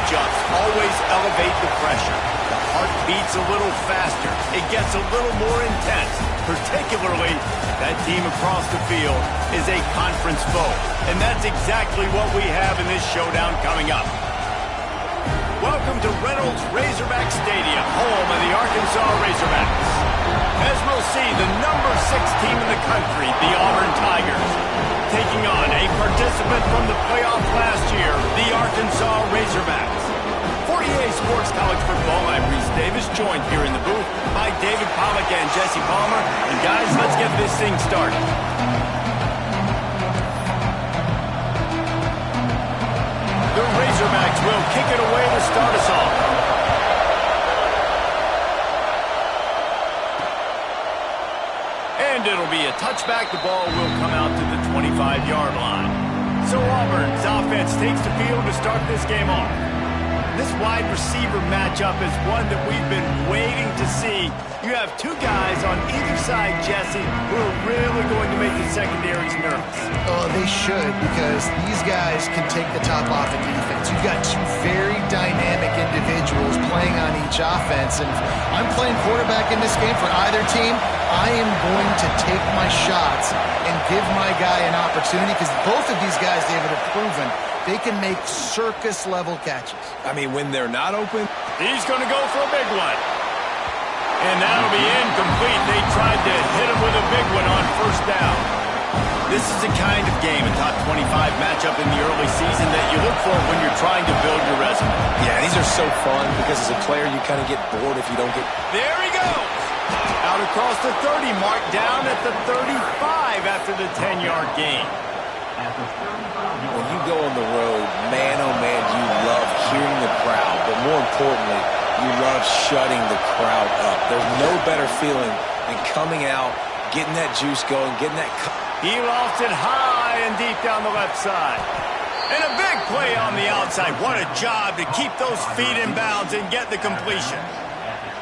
matchups always elevate the pressure. The heart beats a little faster. It gets a little more intense. Particularly, that team across the field is a conference foe. And that's exactly what we have in this showdown coming up. Welcome to Reynolds Razorback Stadium, home of the Arkansas Razorbacks. As we'll see, the number 6 team in the country, the Auburn Tigers, taking on a participant from the playoff last year, the Arkansas Razorbacks. For EA Sports College Football, I'm Reese Davis, joined here in the booth by David Pollack and Jesse Palmer. And guys, let's get this thing started. The Razorbacks will kick it away to start us off. And it'll be a touchback. The ball will come out to the 25-yard line. So Auburn's offense takes the field to start this game off. This wide receiver matchup is one that we've been waiting to see. You have 2 guys on either side, Jesse, who are really going to make the secondaries nervous. Oh, they should, because these guys can take the top off of defense. You've got 2 very dynamic individuals playing on each offense, and if I'm playing quarterback in this game for either team, I am going to take my shots and give my guy an opportunity, because both of these guys, David, have proven they can make circus-level catches. I mean, when they're not open. He's going to go for a big one. And that'll be incomplete. They tried to hit him with a big one on first down. This is the kind of game, a top 25 matchup in the early season, that you look for when you're trying to build your resume. Yeah, these are so fun because as a player, you kind of get bored if you don't get... There he goes. Out across the 30, marked down at the 35 after the 10-yard gain. When you go on the road, man, oh man, you love hearing the crowd. But more importantly, you love shutting the crowd up. There's no better feeling than coming out, getting that juice going, getting that... He lost it high and deep down the left side. And a big play on the outside. What a job to keep those feet in bounds and get the completion.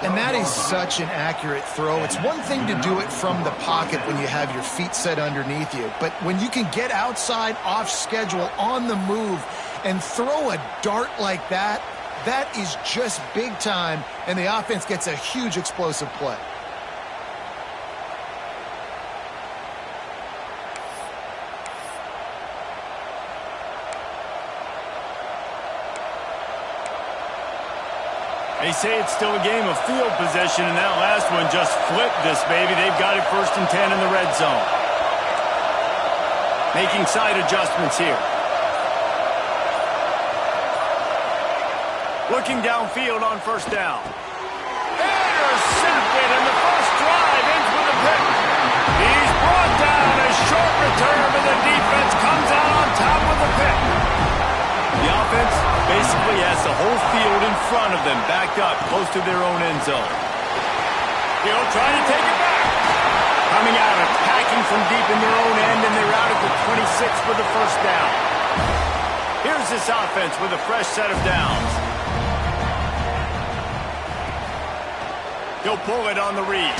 And that is such an accurate throw. It's one thing to do it from the pocket when you have your feet set underneath you, but when you can get outside, off schedule, on the move, and throw a dart like that, that is just big time, and the offense gets a huge explosive play. They say it's still a game of field possession, and that last one just flipped this baby. They've got it 1st and 10 in the red zone. Making side adjustments here. Looking downfield on first down. Intercepted, and the first drive ends with a pick. He's brought down, a short return, and the defense comes out on top with a pick. The offense basically has the whole field in front of them, backed up close to their own end zone. He'll try to take it back. Coming out, attacking from deep in their own end, and they're out at the 26 for the first down. Here's this offense with a fresh set of downs. He'll pull it on the read.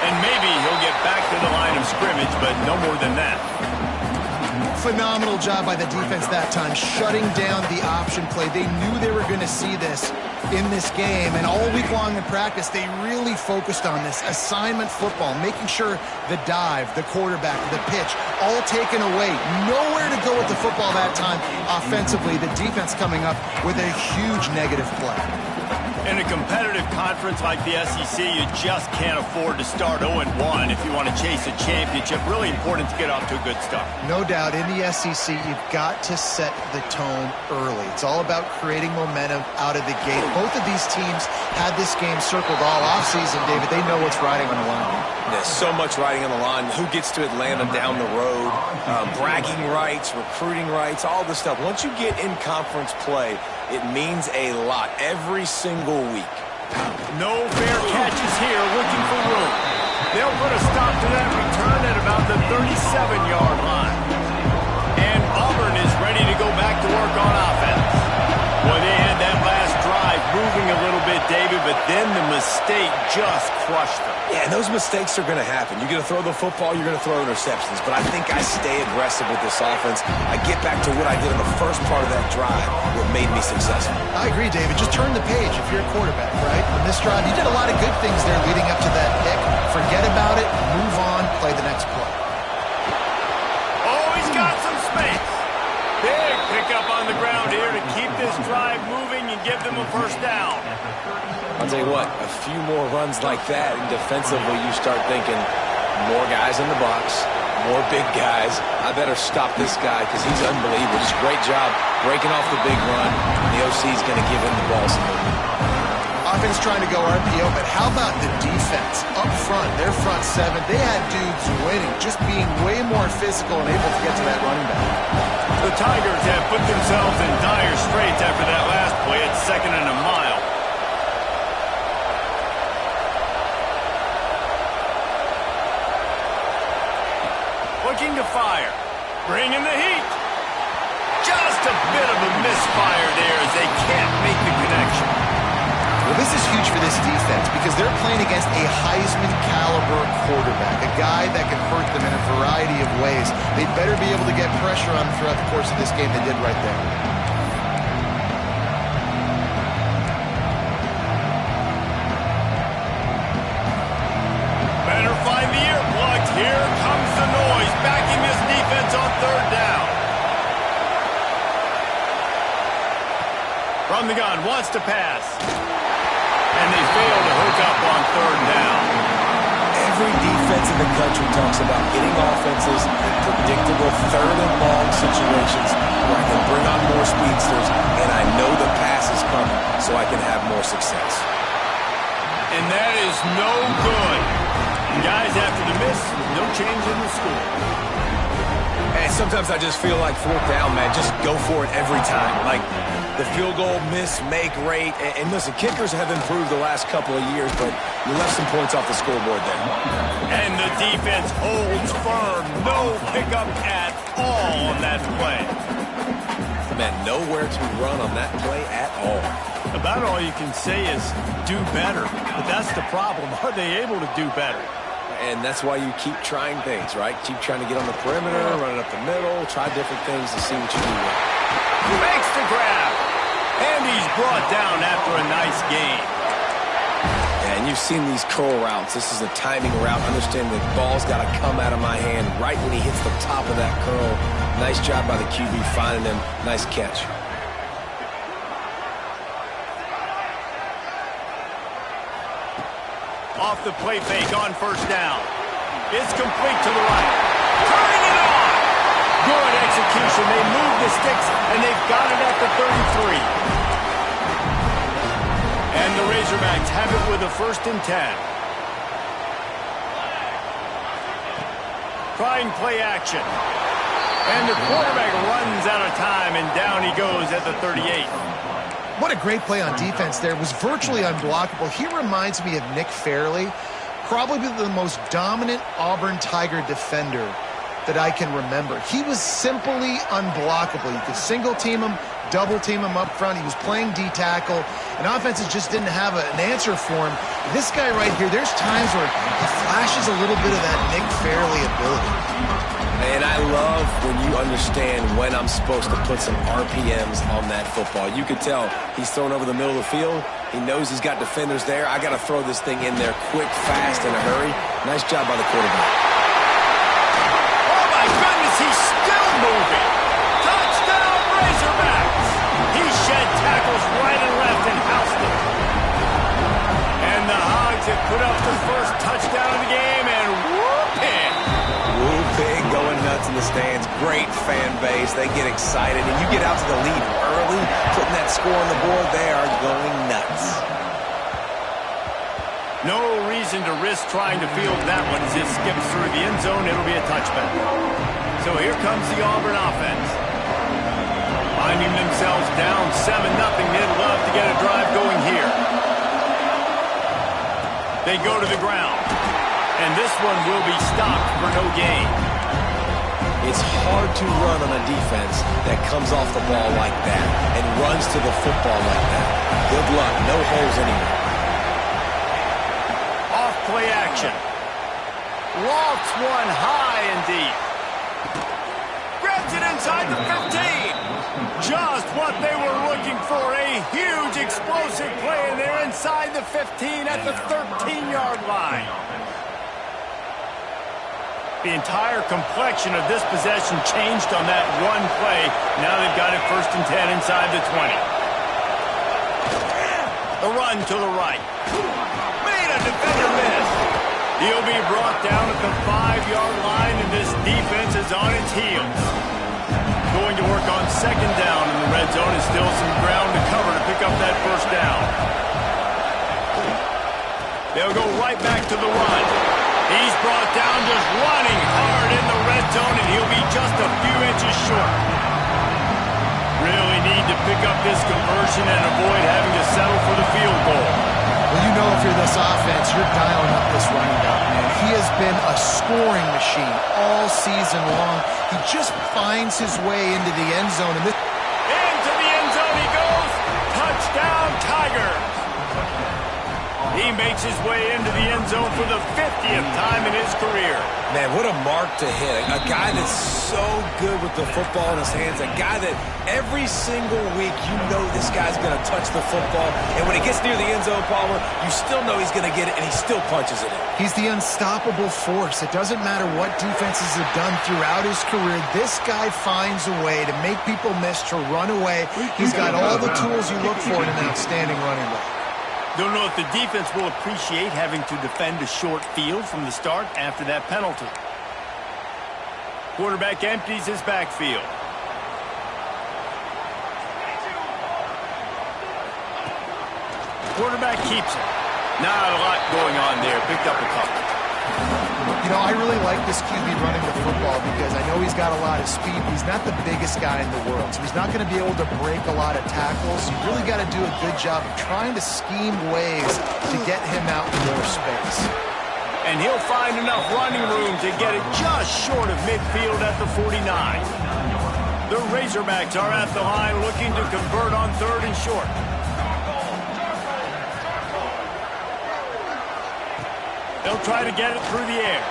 And maybe he'll get back to the line of scrimmage, but no more than that. Phenomenal job by the defense that time, shutting down the option play. They knew they were going to see this in this game, and all week long in practice, they really focused on this assignment football, making sure the dive, the quarterback, the pitch, all taken away. Nowhere to go with the football that time offensively. The defense coming up with a huge negative play. In a competitive conference like the SEC, you just can't afford to start 0-1 if you want to chase a championship. Really important to get off to a good start. No doubt, in the SEC, you've got to set the tone early. It's all about creating momentum out of the gate. Both of these teams had this game circled all offseason, David. They know what's riding on the line. There's so much riding on the line. Who gets to Atlanta down the road? Bragging rights, recruiting rights, all this stuff. Once you get in conference play, it means a lot every single week. No fair catches here, looking for room. They'll put a stop to that return at about the 37-yard line. And Auburn is ready to go back to work on offense. Well, they had that last drive moving a little bit, David, but then the mistake just crushed them. Yeah, and those mistakes are going to happen. You're going to throw the football, you're going to throw interceptions. But I think I stay aggressive with this offense. I get back to what I did in the first part of that drive, what made me successful. I agree, David. Just turn the page if you're a quarterback, right? On this drive, you did a lot of good things there leading up to that pick. Forget about it, move on, play the next play. Oh, he's got some space. Big pickup on the ground here to keep this drive moving and give them a first down. I'll tell you what, a few more runs like that, and defensively you start thinking, more guys in the box, more big guys. I better stop this guy because he's unbelievable. Just great job breaking off the big run. The OC is going to give him the ball some more. Offense trying to go RPO, but how about the defense? Up front, their front seven, they had dudes winning, just being way more physical and able to get to that running back. The Tigers have put themselves in dire straits after that last play at 2nd and a mile. Looking to fire. Bringing the heat. Just a bit of a misfire there as they can't make the connection. Well, this is huge for this defense because they're playing against a Heisman-caliber quarterback, a guy that can hurt them in a variety of ways. They better be able to get pressure on them throughout the course of this game. They did right there. Better find the earplugs. Here comes the noise, backing this defense on 3rd down. From the gun, wants to pass. And they fail to hook up on 3rd down. Every defense in the country talks about getting offenses in predictable 3rd and long situations where I can bring on more speedsters and I know the pass is coming so I can have more success. And that is no good. Guys, after the miss, no change in the score. And sometimes I just feel like 4th down, man, just go for it every time. Like the field goal miss, make rate. And listen, kickers have improved the last couple of years, but you left some points off the scoreboard there. And the defense holds firm. No pickup at all on that play. Man, nowhere to run on that play at all. About all you can say is do better. But that's the problem. Are they able to do better? And that's why you keep trying things, right? Keep trying to get on the perimeter, run it up the middle, try different things to see what you do with. Makes the grab. And he's brought down after a nice gain. And you've seen these curl routes. This is a timing route. Understand the ball's got to come out of my hand right when he hits the top of that curl. Nice job by the QB finding him. Nice catch. Off the play fake on 1st down. It's complete to the right. Turning it on. Good execution. They move the sticks, and they've got it at the 33. And the Razorbacks have it with a 1st and 10. Trying play action. And the quarterback runs out of time, and down he goes at the 38. What a great play on defense there. It was virtually unblockable. He reminds me of Nick Fairley, probably the most dominant Auburn Tiger defender that I can remember. He was simply unblockable. You could single team him, double team him up front. He was playing D-tackle, and offenses just didn't have an answer for him. This guy right here, there's times where he flashes a little bit of that Nick Fairley ability. And I love when you understand when I'm supposed to put some RPMs on that football. You could tell he's thrown over the middle of the field. He knows he's got defenders there. I got to throw this thing in there quick, fast, in a hurry. Nice job by the quarterback. Oh, my goodness, he's still moving. Touchdown, Razorbacks. He shed tackles right and left and housed it. And the Hogs have put up the first touchdown of the game, and whoop-in. Whooping, going nuts in the stands. Great fan base. They get excited. And you get out to the lead early, putting that score on the board, they are going nuts. No reason to risk trying to field that one as it skips through the end zone. It'll be a touchback. So here comes the Auburn offense. Finding themselves down 7-0. They'd love to get a drive going here. They go to the ground. And this one will be stopped for no gain. It's hard to run on a defense that comes off the ball like that and runs to the football like that. Good luck. No holes anywhere. play action. Lofts one high and deep. Grabs it inside the 15. Just what they were looking for. A huge explosive play, and they're inside the 15 at the 13-yard line. The entire complexion of this possession changed on that one play. Now they've got it 1st and 10 inside the 20. The run to the right. Made a defender miss. He'll be brought down at the 5-yard line, and this defense is on its heels. Going to work on 2nd down in the red zone, and still some ground to cover to pick up that 1st down. They'll go right back to the run. He's brought down just running hard in the red zone, and he'll be just a few inches short. Really need to pick up this conversion and avoid having to settle for the field goal. Well, you know if you're this offense, you're dialing up this running back, man. He has been a scoring machine all season long. He just finds his way into the end zone. And into the end zone he goes. Touchdown, Tigers. He makes his way into the end zone for the 50th time in his career. Man, what a mark to hit. A guy that's so good with the football in his hands. A guy that every single week you know this guy's going to touch the football. And when he gets near the end zone, Palmer, you still know he's going to get it, and he still punches it in. He's the unstoppable force. It doesn't matter what defenses have done throughout his career. This guy finds a way to make people miss, to run away. He's got all the tools you look for in an outstanding running back. Don't know if the defense will appreciate having to defend a short field from the start after that penalty. Quarterback empties his backfield. Quarterback keeps it. Not a lot going on there. Picked up a couple. You know, I really like this QB running the football because I know he's got a lot of speed. He's not the biggest guy in the world, so he's not going to be able to break a lot of tackles. You really got to do a good job of trying to scheme ways to get him out in more space. And he'll find enough running room to get it just short of midfield at the 49. The Razorbacks are at the line looking to convert on 3rd and short. They'll try to get it through the air.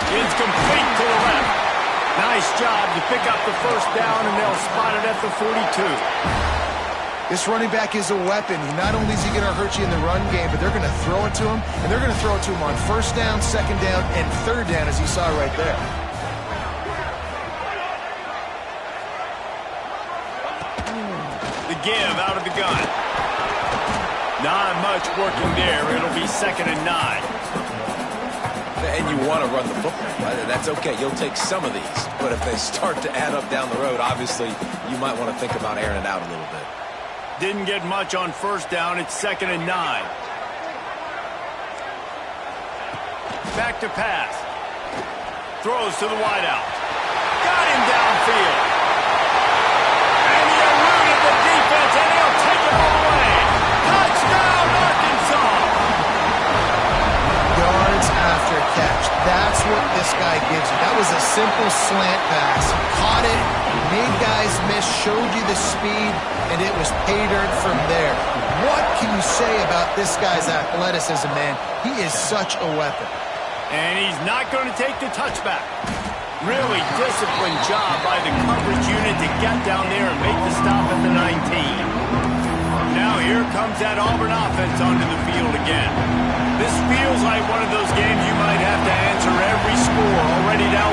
It's complete to the left. Nice job to pick up the 1st down, and they'll spot it at the 42. This running back is a weapon. Not only is he going to hurt you in the run game, but they're going to throw it to him, and they're going to throw it to him on 1st down, 2nd down, and 3rd down, as you saw right there. The give out of the gun. Not much working there. It'll be 2nd and 9. And you want to run the football. That's okay. You'll take some of these. But if they start to add up down the road, obviously, you might want to think about airing it out a little bit. Didn't get much on 1st down. It's 2nd and 9. Back to pass. Throws to the wideout. Got him downfield. And he eluded the defense, and he'll take it all the way. Touchdown, Arkansas! Yards after catch. That's what this guy gives you. That was a simple slant pass. Caught it, made guys miss, showed you the speed, and it was pay dirt from there. What can you say about this guy's athleticism, man? He is such a weapon. And he's not going to take the touchback. Really disciplined job by the coverage unit to get down there and make the stop at the 19. Now here comes that Auburn offense onto the field again. This feels like one of those games you might have to answer every score, already down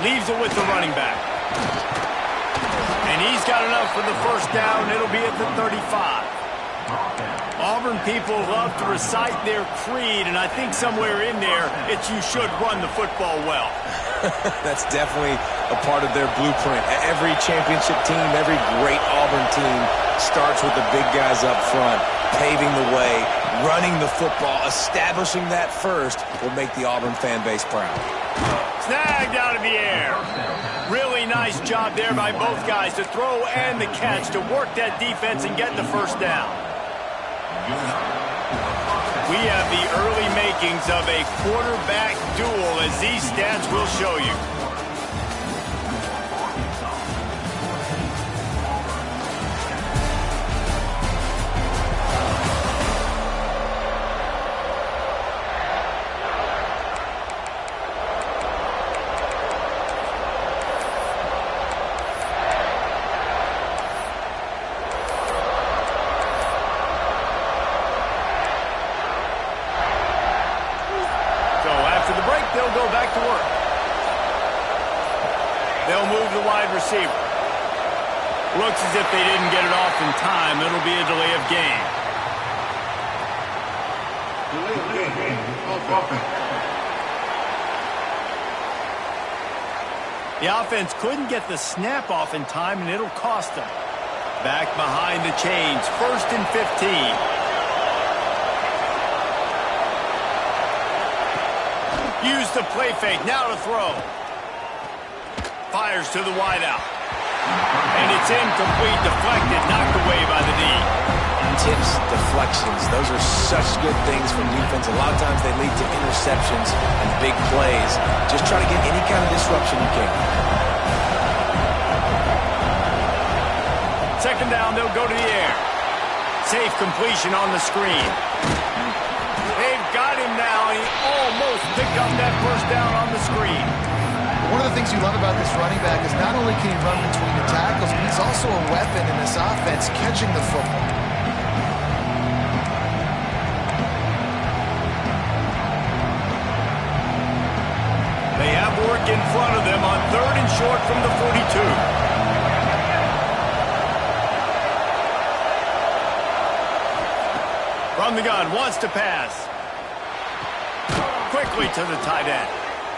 14-7. Leaves it with the running back. And he's got enough for the 1st down. It'll be at the 35. Auburn people love to recite their creed, and I think somewhere in there, it's you should run the football well. That's definitely a part of their blueprint. Every championship team, every great Auburn team starts with the big guys up front, paving the way, running the football, establishing that first will make the Auburn fan base proud. Snagged out of the air. Really nice job there by both guys to throw and the catch to work that defense and get the 1st down. We have the early makings of a quarterback duel, as these stats will show you. Looks as if they didn't get it off in time. It'll be a delay of game. The offense couldn't get the snap off in time, and it'll cost them. Back behind the chains, 1st and 15. Use the play fake, now to throw. Fires to the wideout. And it's incomplete, deflected, knocked away by the D. Tips, deflections, those are such good things from defense. A lot of times they lead to interceptions and big plays. Just try to get any kind of disruption you can. 2nd down, they'll go to the air. Safe completion on the screen. They've got him now, and he almost picked up that 1st down on the screen. One of the things you love about this running back is not only can he run between the tackles, but he's also a weapon in this offense, catching the football. They have work in front of them on 3rd and short from the 42. From the gun, wants to pass. Quickly to the tight end.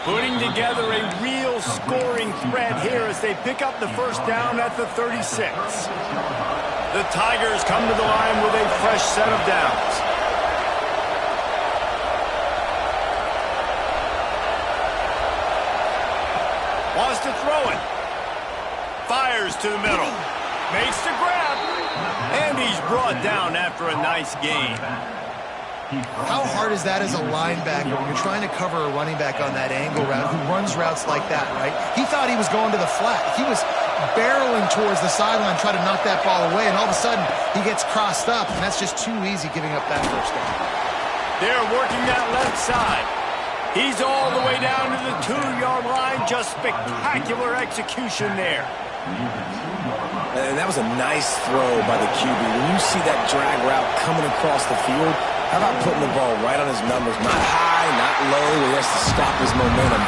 Putting together a real scoring threat here as they pick up the 1st down at the 36. The Tigers come to the line with a fresh set of downs. Wants to throw it. Fires to the middle. Makes the grab. And he's brought down after a nice gain. How hard is that as a linebacker when you're trying to cover a running back on that angle route who runs routes like that, right? He thought he was going to the flat. He was barreling towards the sideline, trying to knock that ball away, and all of a sudden he gets crossed up, and that's just too easy giving up that 1st down. They're working that left side. He's all the way down to the 2-yard line. Just spectacular execution there. And that was a nice throw by the QB. When you see that drag route coming across the field, how about putting the ball right on his numbers? Not high, not low, where he has to stop his momentum.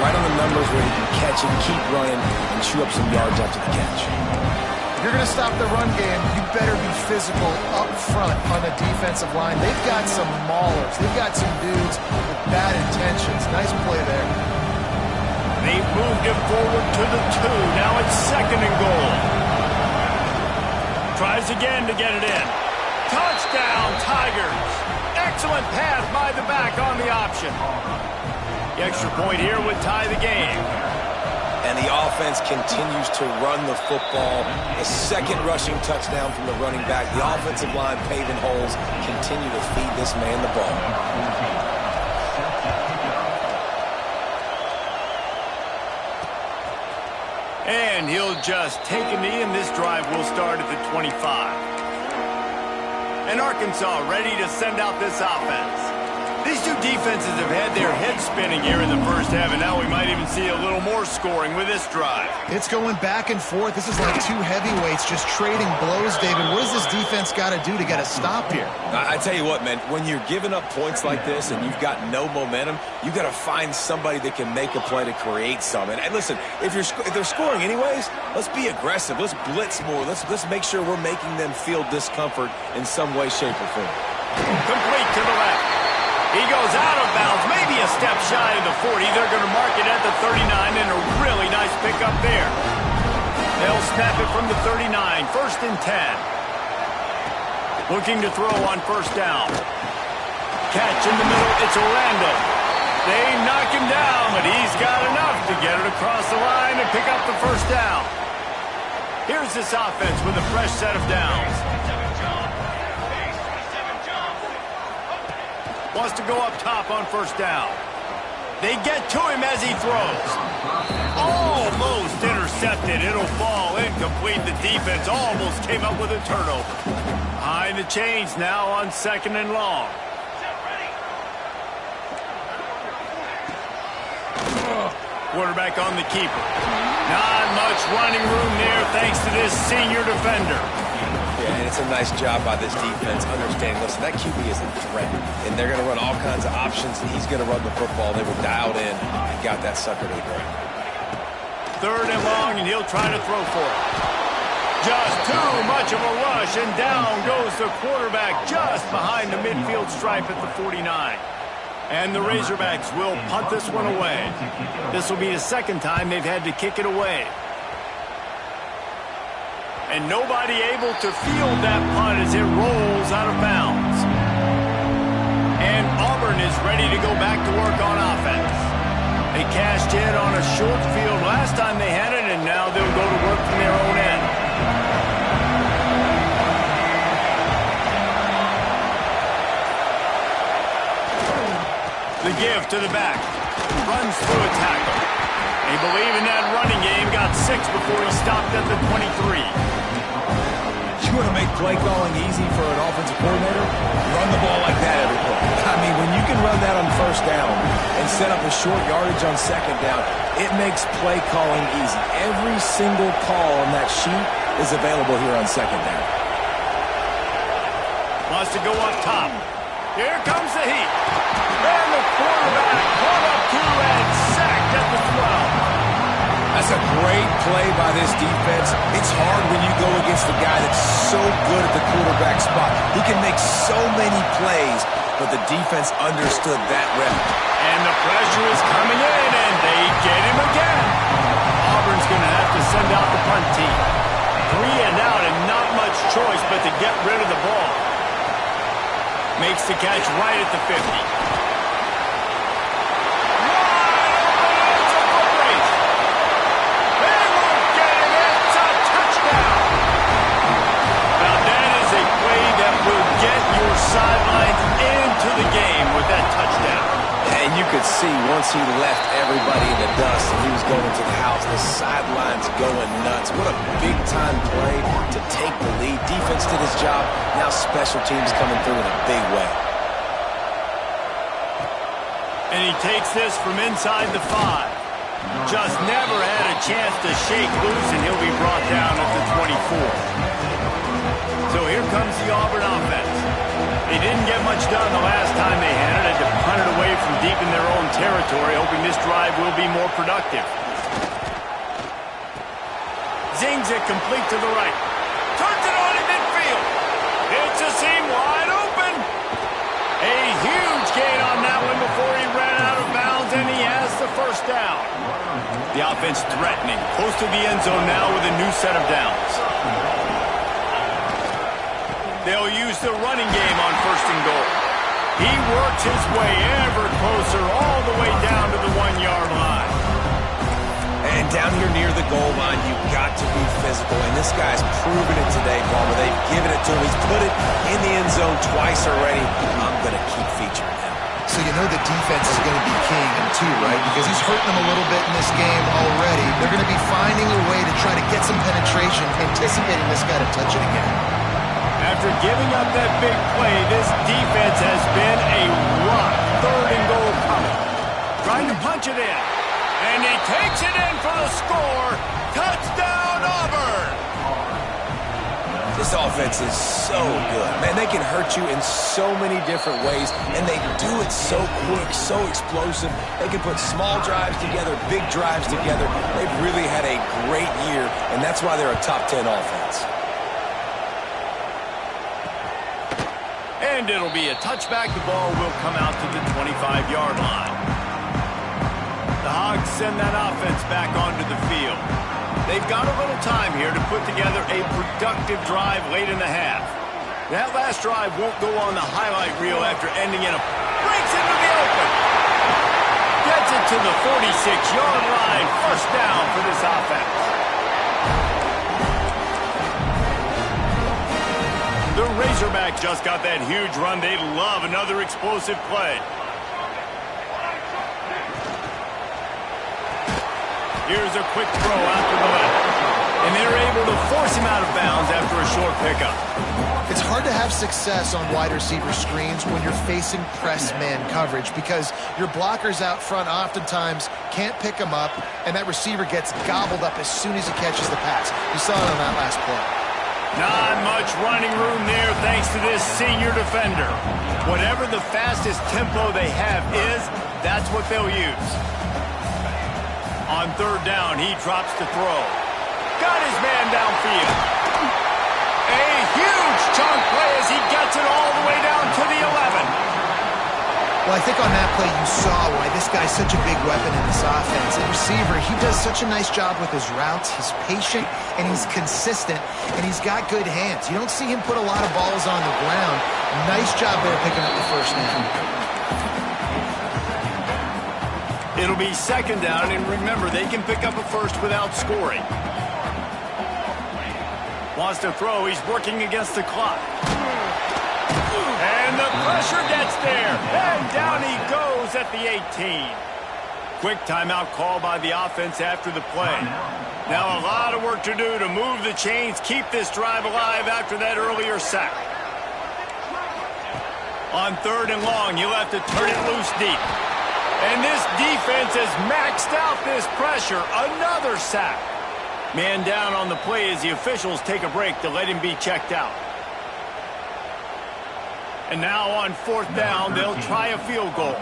Right on the numbers where he can catch it, keep running, and chew up some yards after the catch. If you're going to stop the run game, you better be physical up front on the defensive line. They've got some maulers. They've got some dudes with bad intentions. Nice play there. They've moved him forward to the 2. Now it's 2nd and goal. Tries again to get it in. Touchdown, Tigers. Excellent pass by the back on the option. The extra point here would tie the game. And the offense continues to run the football. The 2nd rushing touchdown from the running back. The offensive line paving holes. Continue to feed this man the ball. And he'll just take a knee, and this drive will start at the 25. And Arkansas ready to send out this offense. These two defenses have had their heads spinning here in the 1st half, and now we might even see a little more scoring with this drive. It's going back and forth. This is like 2 heavyweights just trading blows, David. What does this defense got to do to get a stop here? I tell you what, man, when you're giving up points like this and you've got no momentum, you got to find somebody that can make a play to create some. And listen, if they're scoring anyways, let's be aggressive. Let's blitz more. Let's make sure we're making them feel discomfort in some way, shape, or form. Complete to the left. He goes out of bounds, maybe a step shy of the 40. They're going to mark it at the 39, and a really nice pickup there. They'll snap it from the 39, 1st and 10. Looking to throw on 1st down. Catch in the middle, it's Orlando. They knock him down, but he's got enough to get it across the line and pick up the 1st down. Here's this offense with a fresh set of downs. Wants to go up top on 1st down. They get to him as he throws. Almost intercepted. It'll fall incomplete. The defense almost came up with a turnover. Behind the chains now on 2nd and long. Quarterback on the keeper. Not much running room there thanks to this senior defender. Yeah, and it's a nice job by this defense understanding, listen, that QB is a threat, and they're going to run all kinds of options, and he's going to run the football. They were dialed in and got that sucker to the ground. 3rd and long, and he'll try to throw for it. Just too much of a rush, and down goes the quarterback just behind the midfield stripe at the 49. And the Razorbacks will punt this one away. This will be the second time they've had to kick it away. And nobody able to field that punt as it rolls out of bounds. And Auburn is ready to go back to work on offense. They cashed in on a short field last time they had it, and now they'll go to work from their own end. The give to the back. Runs through a tackle. They believe in that running game. Got 6 before he stopped at the 23. You want to make play calling easy for an offensive coordinator? Run the ball like that every play. I mean, when you can run that on first down and set up a short yardage on second down, it makes play calling easy. Every single call on that sheet is available here on second down. Wants to go up top. Here comes the heat. And the quarterback caught up to and sacked at the 12. That's a great play by this defense. It's hard when you go against a guy that's so good at the quarterback spot. He can make so many plays, but the defense understood that rep. And the pressure is coming in, and they get him again. Auburn's going to have to send out the punt team. 3 and out, and not much choice but to get rid of the ball. Makes the catch right at the 50. Sidelines into the game with that touchdown. And you could see once he left everybody in the dust and he was going to the house, the sidelines going nuts. What a big-time play to take the lead. Defense did his job. Now special teams coming through in a big way. And he takes this from inside the 5. Just never had a chance to shake loose, and he'll be brought down at the 24. So here comes the Auburn offense. They didn't get much done the last time they had it. Had to punt it away from deep in their own territory, hoping this drive will be more productive. Zings it complete to the right. Turns it on in midfield. It's a seam wide open. A huge gain on that one before he ran out of bounds, and he has the first down. The offense threatening. Close to the end zone now with a new set of downs. They'll use the running game on 1st and goal. He works his way ever closer all the way down to the 1-yard line. And down here near the goal line, you've got to be physical. And this guy's proven it today, Palmer. They've given it to him. He's put it in the end zone twice already. I'm going to keep featuring him. So you know the defense is going to be keying him too, right? Because he's hurting them a little bit in this game already. They're going to be finding a way to try to get some penetration, anticipating this guy to touch it again. After giving up that big play, this defense has been a rock. 3rd and goal coming. Trying to punch it in. And he takes it in for the score. Touchdown, Auburn! This offense is so good. Man, they can hurt you in so many different ways, and they do it so quick, so explosive. They can put small drives together, big drives together. They've really had a great year, and that's why they're a top 10 offense. And it'll be a touchback. The ball will come out to the 25-yard line. The Hogs send that offense back onto the field. They've got a little time here to put together a productive drive late in the half. That last drive won't go on the highlight reel after ending in a... breaks into the open. Gets it to the 46-yard line. 1st down for this offense. The Razorback just got that huge run. They love another explosive play. Here's a quick throw out to the left. And they're able to force him out of bounds after a short pickup. It's hard to have success on wide receiver screens when you're facing press man coverage because your blockers out front oftentimes can't pick him up, and that receiver gets gobbled up as soon as he catches the pass. You saw it on that last play. Not much running room there thanks to this senior defender. Whatever the fastest tempo they have is, that's what they'll use. On 3rd down, he drops to throw. Got his man downfield. chunk play as he gets it all the way down to the 11. Well, I think on that play you saw why this guy's such a big weapon in this offense. The receiver, he does such a nice job with his routes. He's patient, and he's consistent, and he's got good hands. You don't see him put a lot of balls on the ground. Nice job there picking up the first down. It'll be second down, and remember, they can pick up a first without scoring. Wants to throw. He's working against the clock. And the pressure gets there. And down he goes at the 18. Quick timeout call by the offense after the play. Now a lot of work to do to move the chains, keep this drive alive after that earlier sack. On 3rd and long, you'll have to turn it loose deep. And this defense has maxed out this pressure. Another sack. Man down on the play as the officials take a break to let him be checked out. And now on 4th down, they'll try a field goal.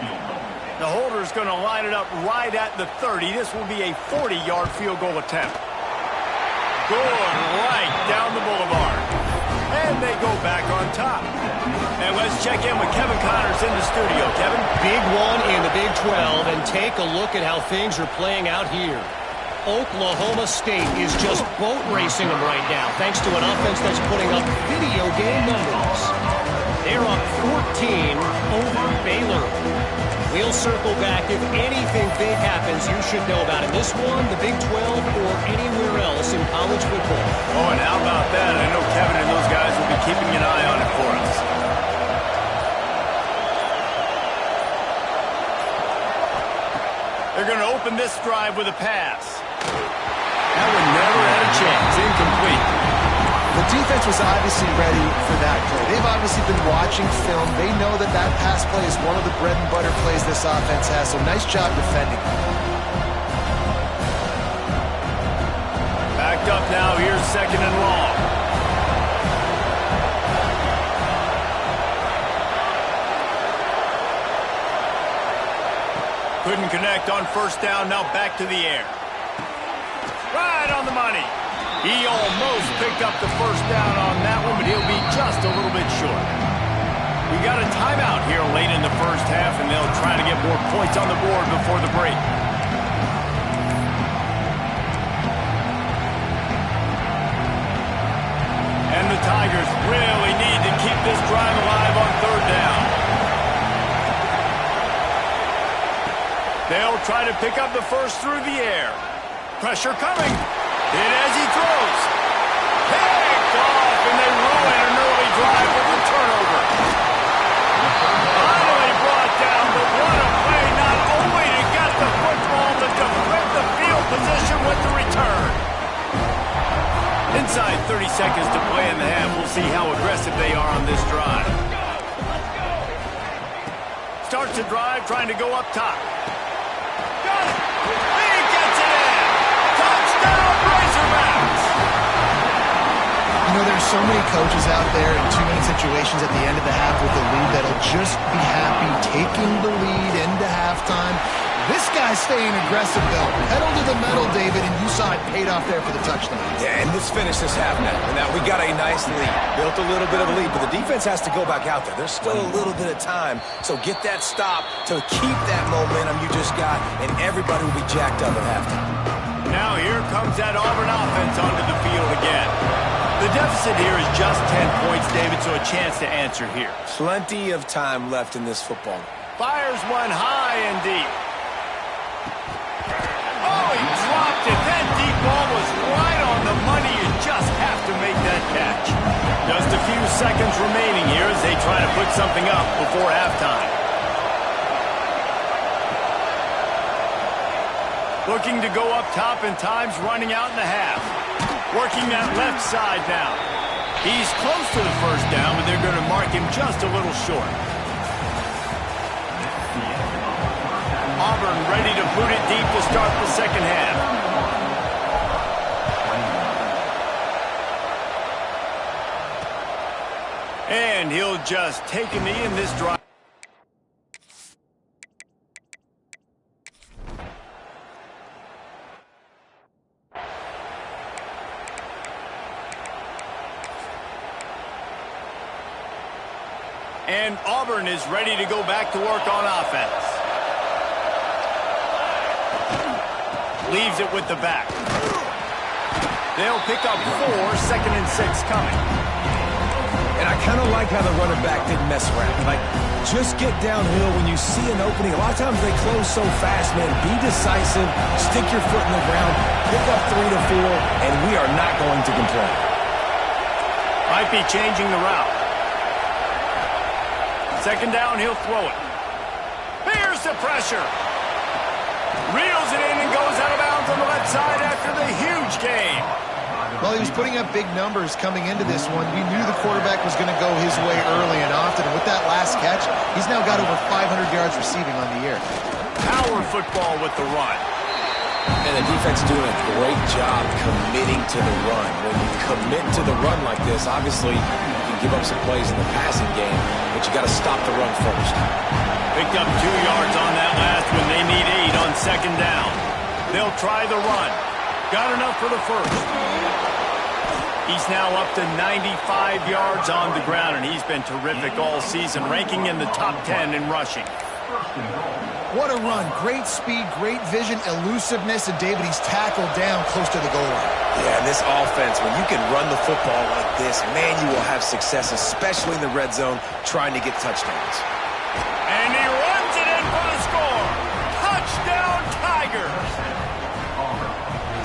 The holder's going to line it up right at the 30. This will be a 40-yard field goal attempt. Good right down the boulevard. And they go back on top. And let's check in with Kevin Connors in the studio. Kevin? Big one in the Big 12, and take a look at how things are playing out here. Oklahoma State is just boat racing them right now, thanks to an offense that's putting up video game numbers. They're up 14 over Baylor. We'll circle back. If anything big happens, you should know about it. This one, the Big 12, or anywhere else in college football. Oh, and how about that? I know Kevin and those guys will be keeping an eye on it for us. They're going to open this drive with a pass. That one never had a chance. Incomplete. The defense was obviously ready for that play. They've obviously been watching film. They know that that pass play is one of the bread and butter plays this offense has, so nice job defending. Backed up now. Here's 2nd and long. Couldn't connect on 1st down. Now back to the air. Right on the money. He almost picked up the 1st down on that one, but he'll be just a little bit short. We got a timeout here late in the 1st half, and they'll try to get more points on the board before the break. And the Tigers really need to keep this drive alive on 3rd down. They'll try to pick up the first through the air. Pressure coming. Hit as he throws. Picked off, and they ruin an early drive with the turnover. Finally brought down, but what a play, not only to get the football, but to flip the field position with the return. Inside 30 seconds to play in the half. We'll see how aggressive they are on this drive. Starts the drive, trying to go up top. Got it. He gets it in. Touchdown, Razorbacks. You know, there's so many coaches out there in 2-minute situations at the end of the half with the lead that'll just be happy taking the lead into halftime. This guy's staying aggressive, though. Pedal to the metal, David, and you saw it paid off there for the touchdown. Yeah, and let's finish this half now. Now, we got a nice lead. Built a little bit of a lead, but the defense has to go back out there. There's still a little bit of time, so get that stop to keep that momentum you just got, and everybody will be jacked up at halftime. Now here comes that Auburn offense onto the field again. The deficit here is just 10 points, David, so a chance to answer here. Plenty of time left in this football. Fires one high and deep. Oh, he dropped it. That deep ball was right on the money. You just have to make that catch. Just a few seconds remaining here as they try to put something up before halftime. Looking to go up top, and time's running out in the half. Working that left side now. He's close to the first down, but they're going to mark him just a little short. Auburn ready to boot it deep to start the second half. And he'll just take a knee in this drive. And Auburn is ready to go back to work on offense. Leaves it with the back. They'll pick up 4, 2nd and 6 coming. And I kind of like how the running back didn't mess around. Like, just get downhill when you see an opening. A lot of times they close so fast, man. Be decisive, stick your foot in the ground, pick up 3 to 4, and we are not going to complain. Might be changing the route. 2nd down, he'll throw it. Here's the pressure. Reels it in and goes out of bounds on the left side after the huge gain. Well, he was putting up big numbers coming into this one. We knew the quarterback was going to go his way early and often. And with that last catch, he's now got over 500 yards receiving on the year. Power football with the run. And the defense doing a great job committing to the run. When you commit to the run like this, obviously you can give up some plays in the passing game, but you got to stop the run first. Picked up 2 yards on that last one. They need 8 on 2nd down. They'll try the run. Got enough for the first. He's now up to 95 yards on the ground, and he's been terrific all season, ranking in the top 10 in rushing. What a run. Great speed, great vision, elusiveness, and David, he's tackled down close to the goal line. Yeah, and this offense, when you can run the football like this, man, you will have success, especially in the red zone, trying to get touchdowns. And he runs it in for the score. Touchdown, Tigers.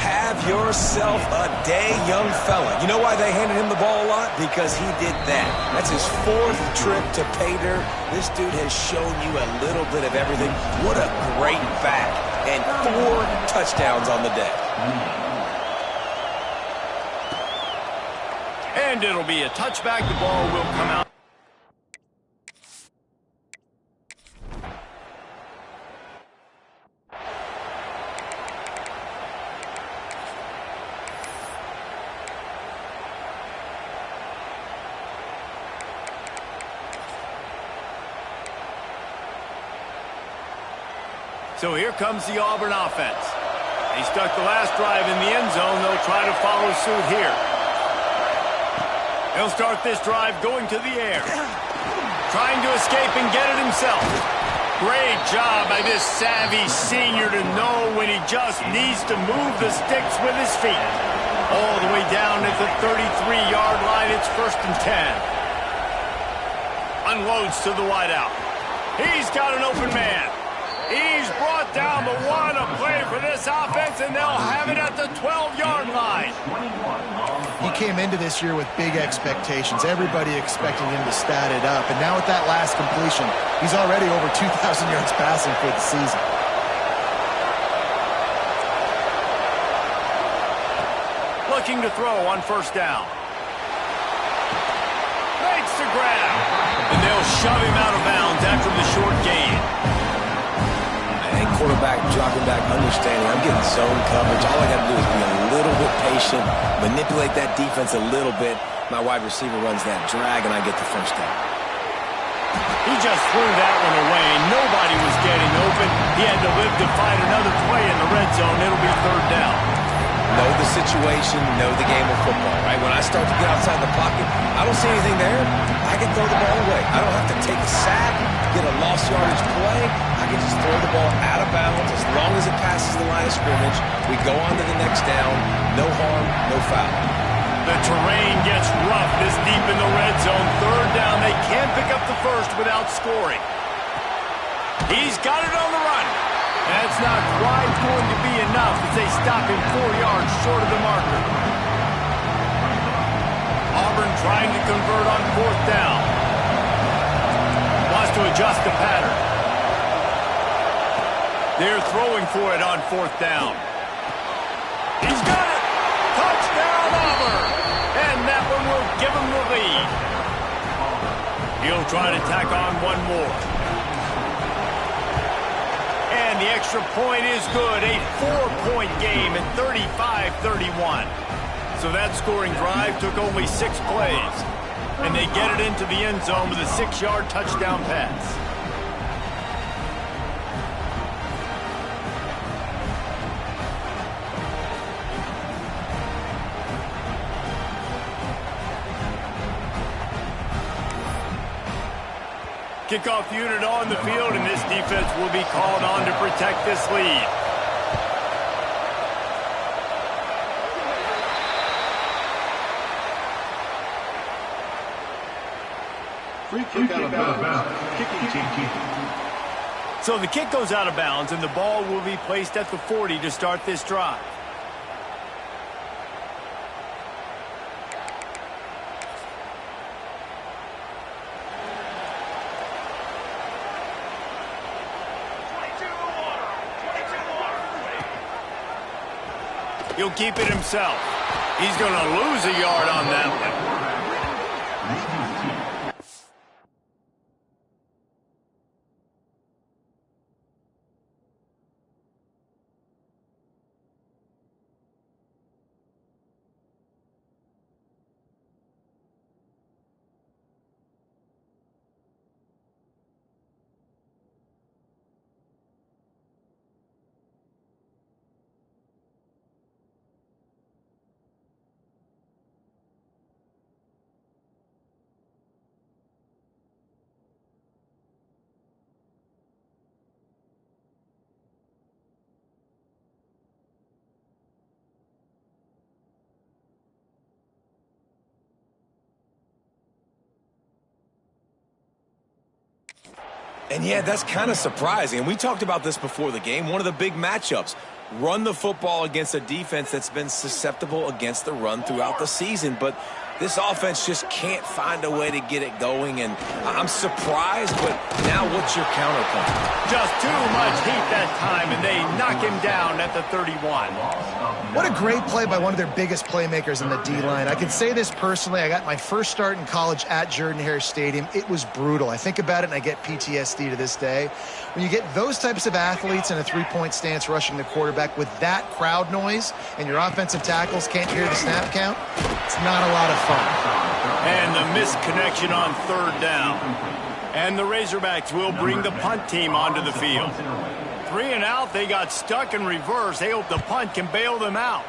Have yourself a day, young fella. You know why they handed him the ball a lot? Because he did that. That's his 4th trip to pay dirt. This dude has shown you a little bit of everything. What a great back. And 4 touchdowns on the day. And it'll be a touchback. The ball will come out. So here comes the Auburn offense. They stuck the last drive in the end zone. They'll try to follow suit here. He'll start this drive going to the air. Trying to escape and get it himself. Great job by this savvy senior to know when he just needs to move the sticks with his feet. All the way down at the 33-yard line. It's 1st and 10. Unloads to the wideout. He's got an open man. He's brought down, but what a play for this offense, and they'll have it at the 12-yard line. He came into this year with big expectations. Everybody expecting him to stat it up. And now with that last completion, he's already over 2,000 yards passing for the season. Looking to throw on 1st down. Makes the grab. And they'll shove him out of bounds after the short gain. And quarterback dropping back, understanding I'm getting zone coverage. All I got to do is be a little bit patient, manipulate that defense a little bit. My wide receiver runs that drag, and I get the 1st down. He just threw that one away. Nobody was getting open. He had to live to fight another play in the red zone. It'll be 3rd down. Know the situation, know the game of football, right? When I start to get outside the pocket, I don't see anything there. I can throw the ball away. I don't have to take a sack, get a lost yardage play. I can just throw the ball out of bounds. As long as it passes the line of scrimmage, we go on to the next down. No harm, no foul. The terrain gets rough this deep in the red zone. 3rd down. They can't pick up the first without scoring. He's got it on the run. That's not quite going to be enough as they stop him 4 yards short of the marker. Auburn trying to convert on 4th down. Wants to adjust the pattern. They're throwing for it on 4th down. He's got it! Touchdown, Auburn! And that one will give him the lead. He'll try to tack on one more. And the extra point is good. A 4-point game at 35-31. So that scoring drive took only 6 plays. And they get it into the end zone with a 6-yard touchdown pass. Kickoff unit on the field, and this defense will be called on to protect this lead. Free kick out of bounds. Kicking team. So the kick goes out of bounds, and the ball will be placed at the 40 to start this drive. He'll keep it himself. He's going to lose a yard on that one. And yeah, that's kind of surprising. And we talked about this before the game. One of the big matchups. Run the football against a defense that's been susceptible against the run throughout the season. But this offense just can't find a way to get it going. And I'm surprised, but now what's your counterpoint? Just too much heat that time, and they knock him down at the 31. What a great play by one of their biggest playmakers in the D-line. I can say this personally. I got my first start in college at Jordan-Hare Stadium. It was brutal. I think about it, and I get PTSD to this day. When you get those types of athletes in a three-point stance rushing the quarterback with that crowd noise, and your offensive tackles can't hear the snap count, it's not a lot of fun. And the misconnection on third down. And the Razorbacks will bring the punt team onto the field. 3 and out, they got stuck in reverse. They hope the punt can bail them out.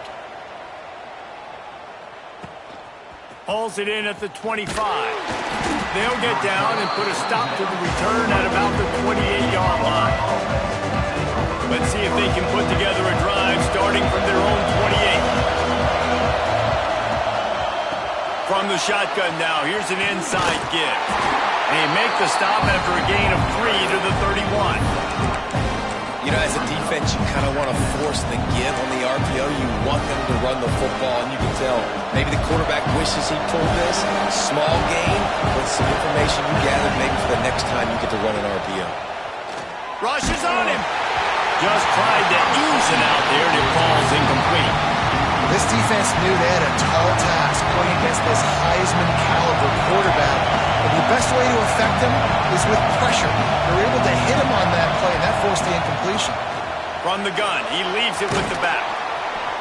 Hauls it in at the 25. They'll get down and put a stop to the return at about the 28-yard line. Let's see if they can put together a drive starting from their own 28. From the shotgun now, here's an inside give. They make the stop after a gain of 3 to the 31. You know, as a defense, you kind of want to force the give on the RPO. You want them to run the football, and you can tell maybe the quarterback wishes he pulled this. Small gain, but some information you gathered maybe for the next time you get to run an RPO. Rush is on him. Just tried to ease it out there, and it falls incomplete. This defense knew they had a tall task playing against this Heisman-caliber quarterback. And the best way to affect him is with pressure. They were able to hit him on that play, and that forced the incompletion. From the gun, he leaves it with the back.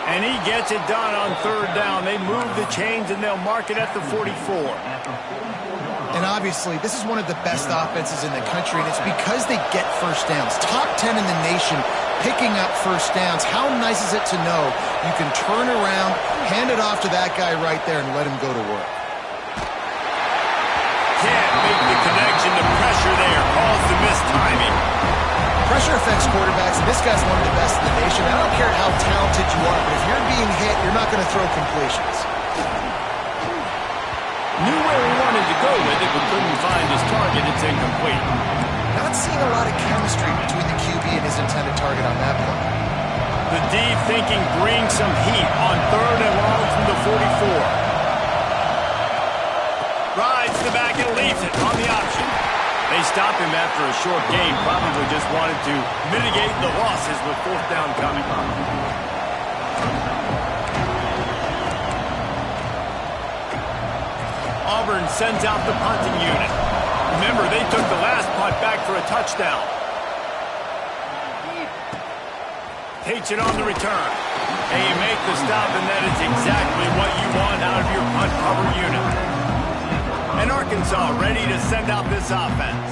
And he gets it done on third down. They move the chains, and they'll mark it at the 44. And obviously, this is one of the best offenses in the country, and it's because they get first downs. Top 10 in the nation picking up first downs. How nice is it to know you can turn around, hand it off to that guy right there, and let him go to work. Can't make the connection to pressure there. Calls the missed timing. Pressure affects quarterbacks, and this guy's one of the best in the nation. I don't care how talented you are, but if you're being hit, you're not going to throw completions. Knew where he wanted to go with it, but couldn't find his target. It's incomplete. Not seeing a lot of chemistry between the QB and his intended target on that play. The D thinking brings some heat on third and long from the 44. Rides the back and leaves it on the option. They stop him after a short gain. Probably just wanted to mitigate the losses with fourth down coming. Auburn sends out the punting unit. Remember, they took the last punt back for a touchdown. Takes it on the return. And you make the stop, and that is exactly what you want out of your punt cover unit. And Arkansas ready to send out this offense.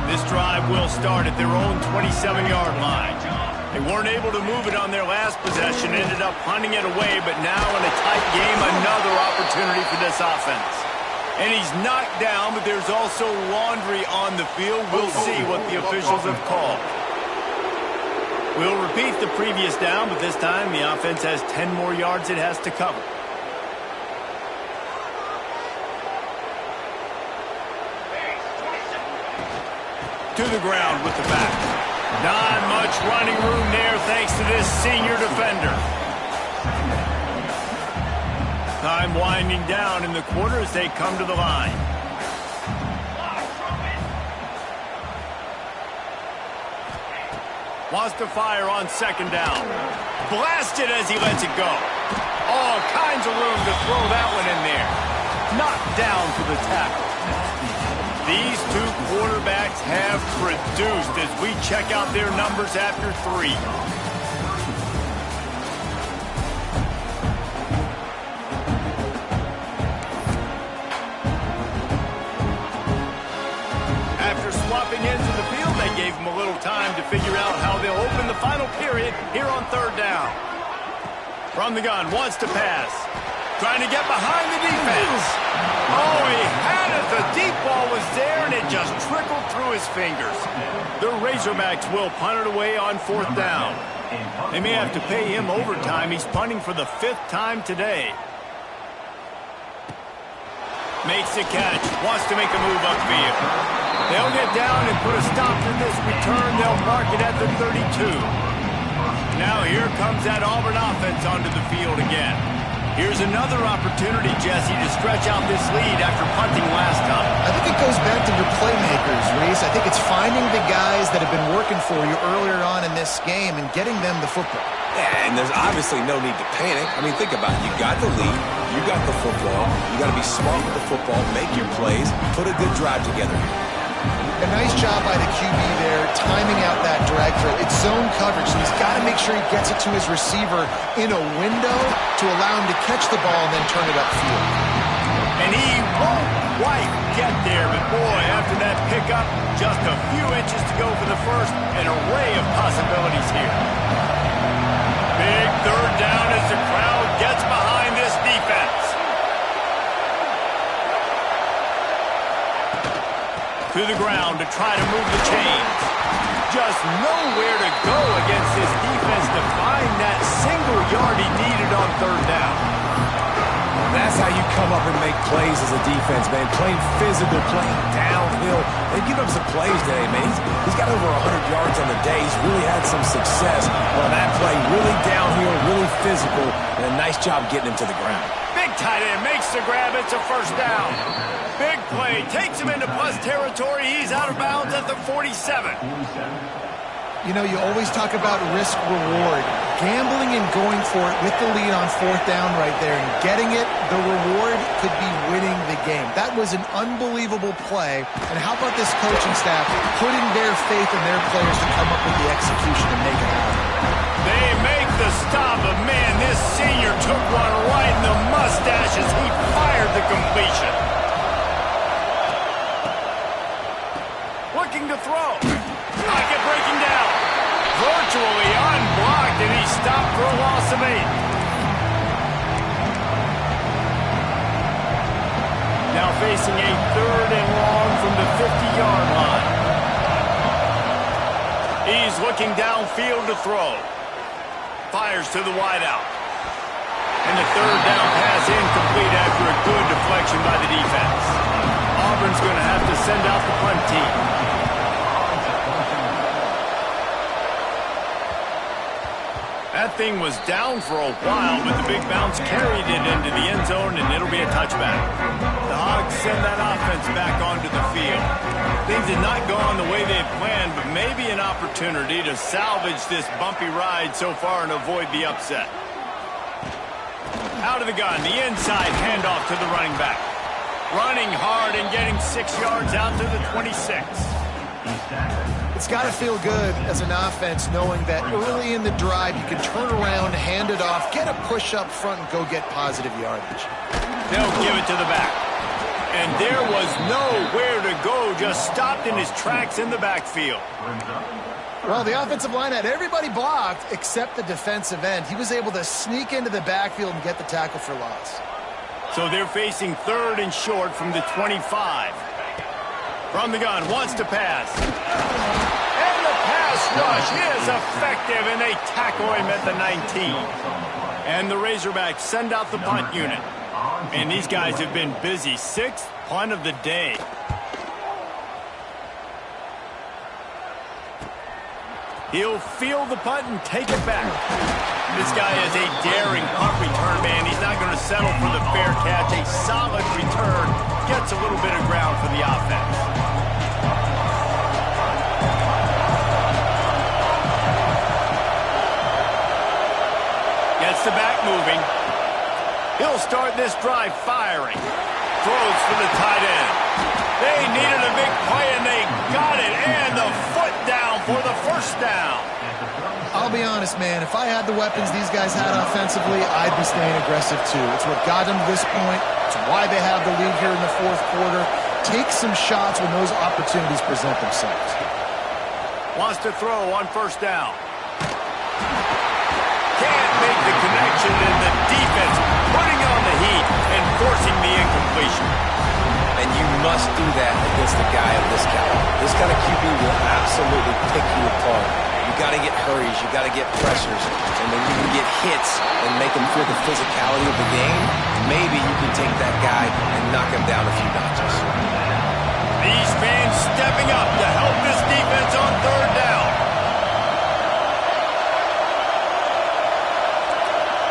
This drive will start at their own 27-yard line. They weren't able to move it on their last possession, ended up punting it away, but now in a tight game, another opportunity for this offense. And he's knocked down, but there's also laundry on the field. We'll see what the officials have called. We'll repeat the previous down, but this time the offense has 10 more yards it has to cover. To the ground with the back. Not much running room there thanks to this senior defender. Time winding down in the quarter as they come to the line. Wants to fire on second down. Blasted as he lets it go. All kinds of room to throw that one in there. Knocked down for the tackle. These two quarterbacks have produced as we check out their numbers after 3. After swapping into the field, they gave him a little time to figure out how they'll open the final period here on third down. From the gun, wants to pass. Trying to get behind the defense. Oh, he had it. The deep ball was there, and it just trickled through his fingers. The Razorbacks will punt it away on fourth down. They may have to pay him overtime. He's punting for the 5th time today. Makes the catch. Wants to make a move upfield. They'll get down and put a stop to this return. They'll mark it at the 32. Now here comes that Auburn offense onto the field again. Here's another opportunity, Jesse, to stretch out this lead after punting last time. I think it goes back to your playmakers, Reese. I think it's finding the guys that have been working for you earlier on in this game and getting them the football. Yeah, and there's obviously no need to panic. I mean, think about it. You got the lead. You got the football. You got to be smart with the football, make your plays, put a good drive together. A nice job by the QB there, timing out that drag throw. It's zone coverage, so he's got to make sure he gets it to his receiver in a window to allow him to catch the ball and then turn it upfield. And he won't quite get there, but boy, after that pickup, just a few inches to go for the first. An array of possibilities here. Big third down as the crowd gets behind this defense. To the ground to try to move the chains. Just nowhere to go against this defense to find that single yard he needed on third down. That's how you come up and make plays as a defense, man. Playing physical, playing downhill. They give him some plays today, man. He's got over 100 yards on the day. He's really had some success on that play. Really downhill, really physical, and a nice job getting him to the ground. Big tight end makes the grab. It's a first down. Big play. Takes him into plus territory. He's out of bounds at the 47. You know, you always talk about risk-reward. Gambling and going for it with the lead on fourth down right there and getting it, the reward could be winning the game. That was an unbelievable play. And how about this coaching staff putting their faith in their players to come up with the execution and make it happen? They make the stop, but man, this senior took one right in the mustache as he fired the completion. Looking to throw. Pocket breaking down. Virtually unblocked, and he stopped for a loss of 8. Now facing a third and long from the 50-yard line. He's looking downfield to throw. Fires to the wideout. And the third down pass incomplete after a good deflection by the defense. Auburn's going to have to send out the punt team. That thing was down for a while, but the big bounce carried it into the end zone, and it'll be a touchback. The Hogs send that offense back onto the field. Things did not go on the way they had planned, but maybe an opportunity to salvage this bumpy ride so far and avoid the upset. Out of the gun, the inside handoff to the running back. Running hard and getting 6 yards out to the 26. It's got to feel good as an offense knowing that early in the drive you can turn around, hand it off, get a push up front, and go get positive yardage. They'll give it to the back. And there was nowhere to go, just stopped in his tracks in the backfield. Well, the offensive line had everybody blocked except the defensive end. He was able to sneak into the backfield and get the tackle for loss. So they're facing 3rd and short from the 25. From the gun, wants to pass. And the pass rush is effective, and they tackle him at the 19. And the Razorbacks send out the punt unit. And these guys have been busy. 6th punt of the day. He'll field the punt and take it back. This guy is a daring punt return man. He's not going to settle for the fair catch. A solid return gets a little bit of ground for the offense. Gets the back moving. He'll start this drive firing. Throws for the tight end. They needed a big play, and they got it. And the foot down for the first down. I'll be honest, man. If I had the weapons these guys had offensively, I'd be staying aggressive too. It's what got them to this point. It's why they have the lead here in the 4th quarter. Take some shots when those opportunities present themselves. Wants to throw on 1st down. Can't make the connection, and the defense putting on the heat and forcing the incompletion. And you must do that against a guy of this caliber. This kind of QB will absolutely pick you apart. You got to get hurries, you got to get pressures, and when you can get hits and make them feel the physicality of the game, maybe you can take that guy and knock him down a few notches. These fans stepping up to help this defense on 3rd down.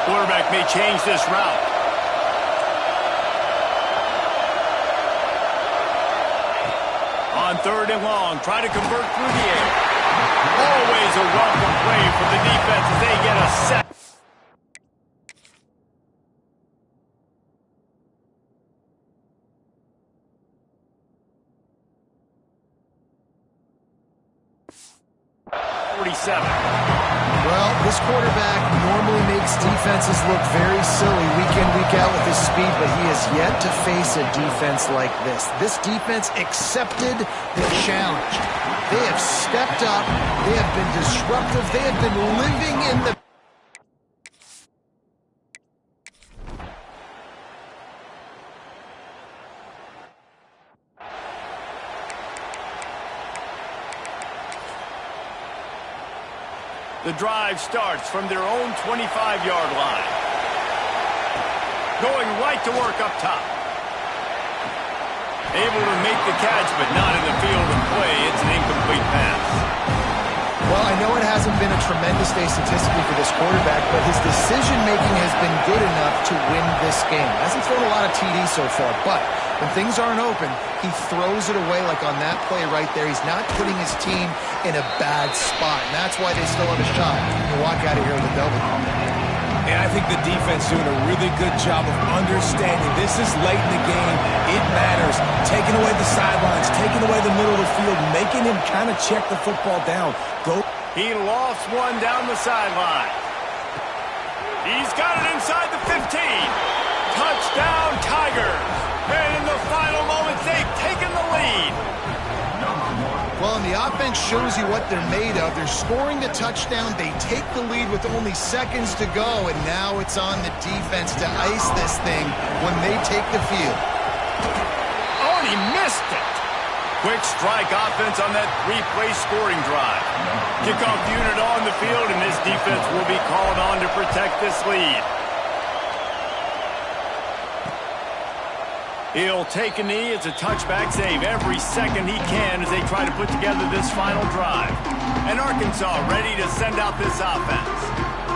Quarterback may change this route. On 3rd and long, try to convert through the air. Always a welcome play for the defense as they get a sack. Well, this quarterback normally makes defenses look very silly week in, week out with his speed, but he has yet to face a defense like this. This defense accepted the challenge. They have stepped up. They have been disruptive. They have been living in the... The drive starts from their own 25-yard line. Going right to work up top. Able to make the catch, but not in the field of play. It's an incomplete pass. Well, I know it hasn't been a tremendous day statistically for this quarterback, but his decision-making has been good enough to win this game. Hasn't thrown a lot of TDs so far, but when things aren't open, he throws it away like on that play right there. He's not putting his team in a bad spot, and that's why they still have a shot to walk out of here with a W. And I think the defense doing a really good job of understanding this is late in the game. It matters. Taking away the sidelines, taking away the middle of the field, making him kind of check the football down. He lost one down the sideline. He's got it inside the 15. Touchdown, Tigers. And in the final moments, they've taken the lead. Well, and the offense shows you what they're made of. They're scoring the touchdown. They take the lead with only seconds to go, and now it's on the defense to ice this thing when they take the field. Oh, and he missed it. Quick strike offense on that 3-play scoring drive. Kickoff unit on the field, and this defense will be called on to protect this lead. He'll take a knee. It's a touchback save every second he can as they try to put together this final drive. And Arkansas ready to send out this offense.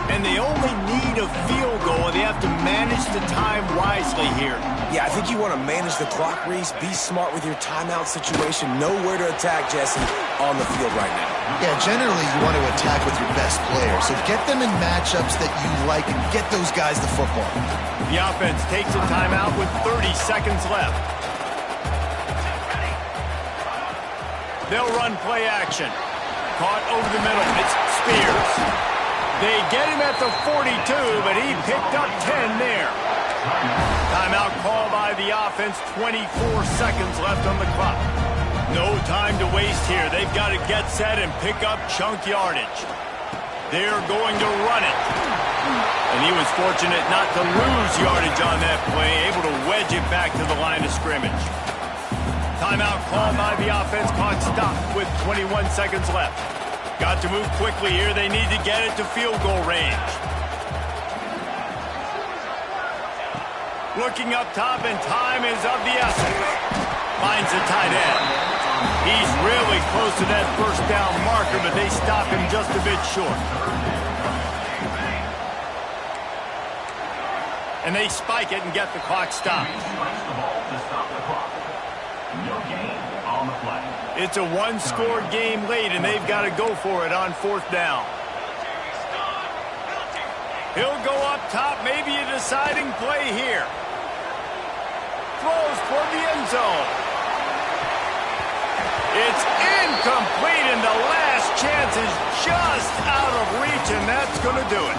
And they only need a field goal, and they have to manage the time wisely here. Yeah, I think you want to manage the clock, Reese. Be smart with your timeout situation. Know where to attack, Jesse, on the field right now. Yeah, generally you want to attack with your best players. So get them in matchups that you like and get those guys the football. The offense takes a timeout with 30 seconds left. They'll run play action. Caught over the middle. It's Spears. They get him at the 42, but he picked up 10 there. Timeout call by the offense. 24 seconds left on the clock. No time to waste here. They've got to get set and pick up chunk yardage. They're going to run it. And he was fortunate not to lose yardage on that play, able to wedge it back to the line of scrimmage. Timeout called by the offense, clock stopped with 21 seconds left. Got to move quickly here. They need to get it to field goal range. Looking up top, and time is of the essence. Finds the tight end. He's really close to that first down marker, but they stop him just a bit short. And they spike it and get the clock stopped. It's a one-score game late, and they've got to go for it on fourth down. He'll go up top, maybe a deciding play here. Throws for the end zone. It's incomplete, and the last chance is just out of reach, and that's going to do it.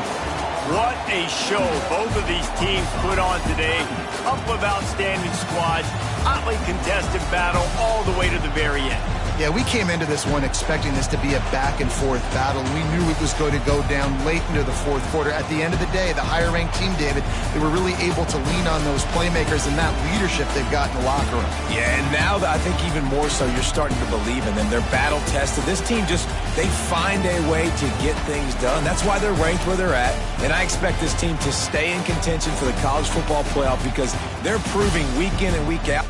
What a show both of these teams put on today. Couple of outstanding squads, hotly contested battle all the way to the very end. Yeah, we came into this one expecting this to be a back-and-forth battle. We knew it was going to go down late into the fourth quarter. At the end of the day, the higher-ranked team, David, they were really able to lean on those playmakers and that leadership they've got in the locker room. Yeah, and now I think even more so, you're starting to believe in them. They're battle-tested. This team they find a way to get things done. That's why they're ranked where they're at. And I expect this team to stay in contention for the college football playoff because they're proving week in and week out.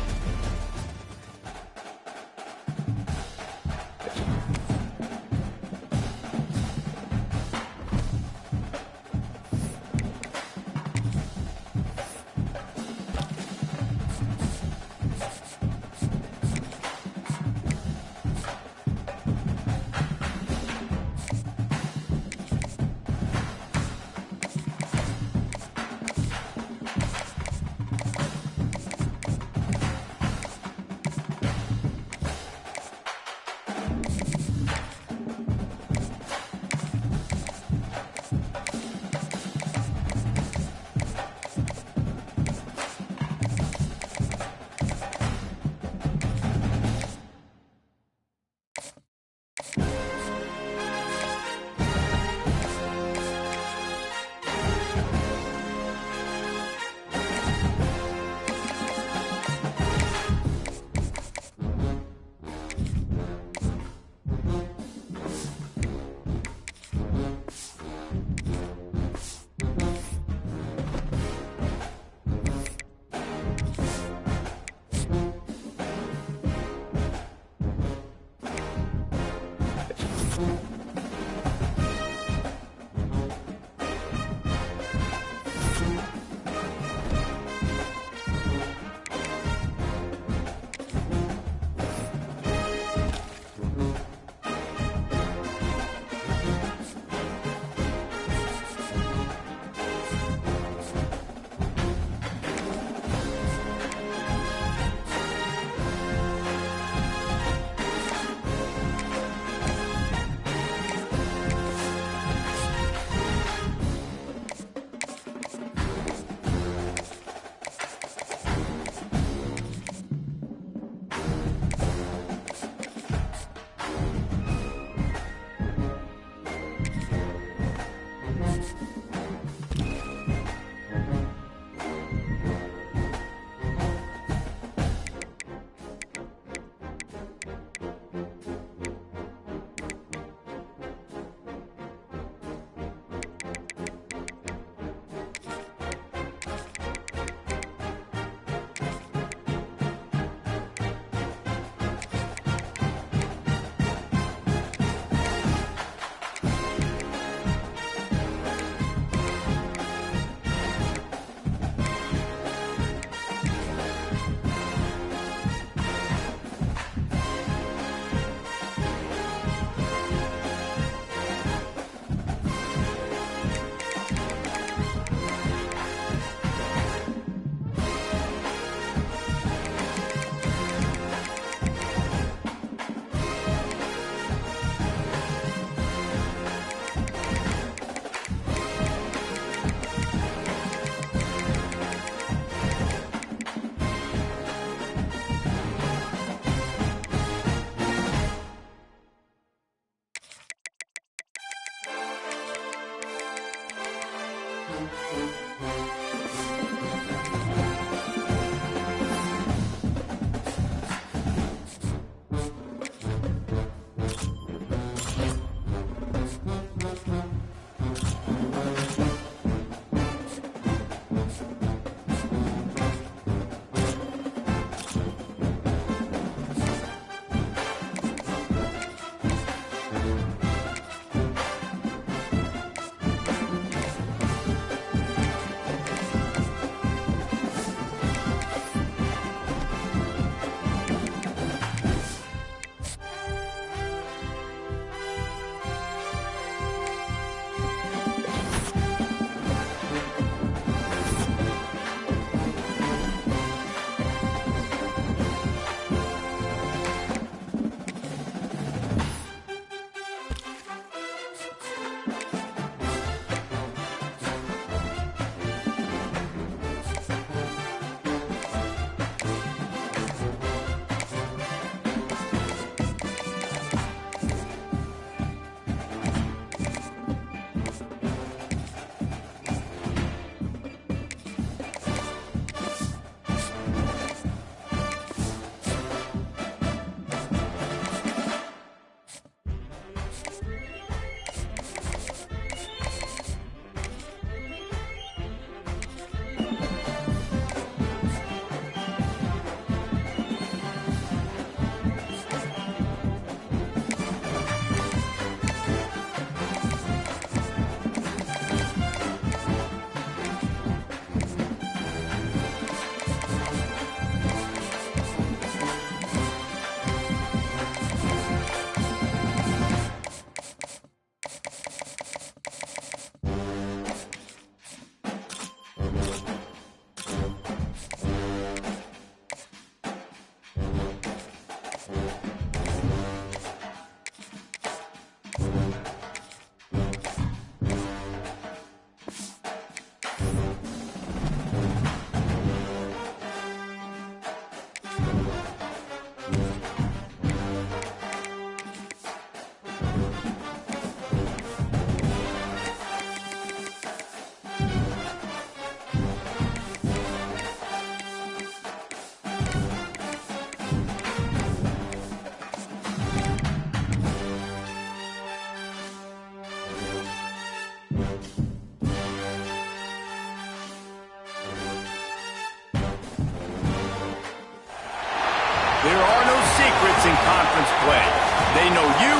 There are no secrets in conference play. They know you,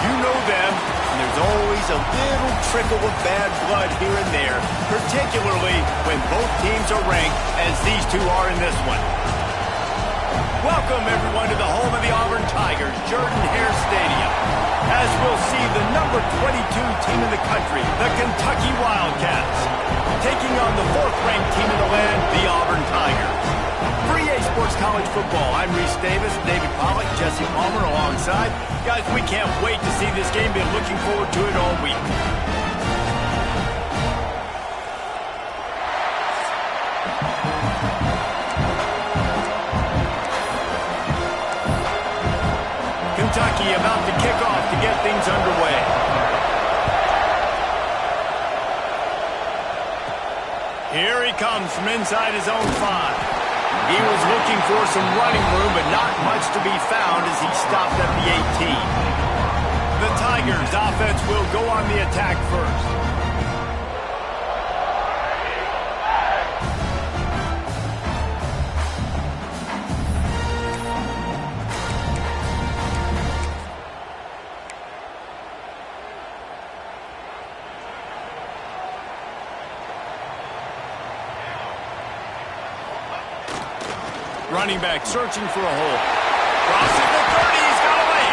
you know them, and there's always a little trickle of bad blood here and there, particularly when both teams are ranked as these two are in this one. Welcome, everyone, to the home of the Auburn Tigers, Jordan-Hare Stadium. As we'll see, the number 22 team in the country, the Kentucky Wildcats, taking on the fourth-ranked team in the land, the Auburn Tigers. For EA Sports College Football, I'm Reese Davis, David Pollack, Jesse Palmer alongside. Guys, we can't wait to see this game. Been looking forward to it all week. Kentucky about to kick off to get things underway. Here he comes from inside his own 5. He was looking for some running room, but not much to be found as he stopped at the 18. The Tigers' offense will go on the attack first. Running back searching for a hole. Crossing the 30, he's got away.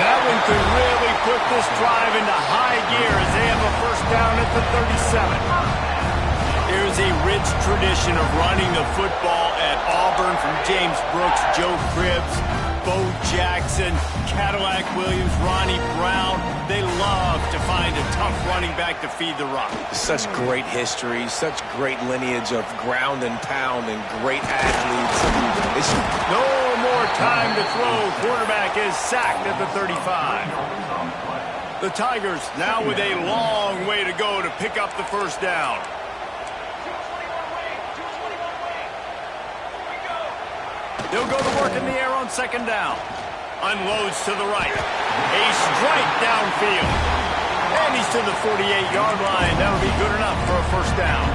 That one could really put this drive into high gear as they have a first down at the 37. Here's a rich tradition of running the football at Auburn from James Brooks, Joe Cribbs, Bo Jackson, Cadillac Williams, Ronnie Brown. They love to find a tough running back to feed the rock. Such great history, such great lineage of ground and pound and great athletes. No more time to throw. Quarterback is sacked at the 35. The Tigers now with a long way to go to pick up the first down. They'll go to work in the air on second down. Unloads to the right. A strike downfield. And he's to the 48-yard line. That'll be good enough for a first down.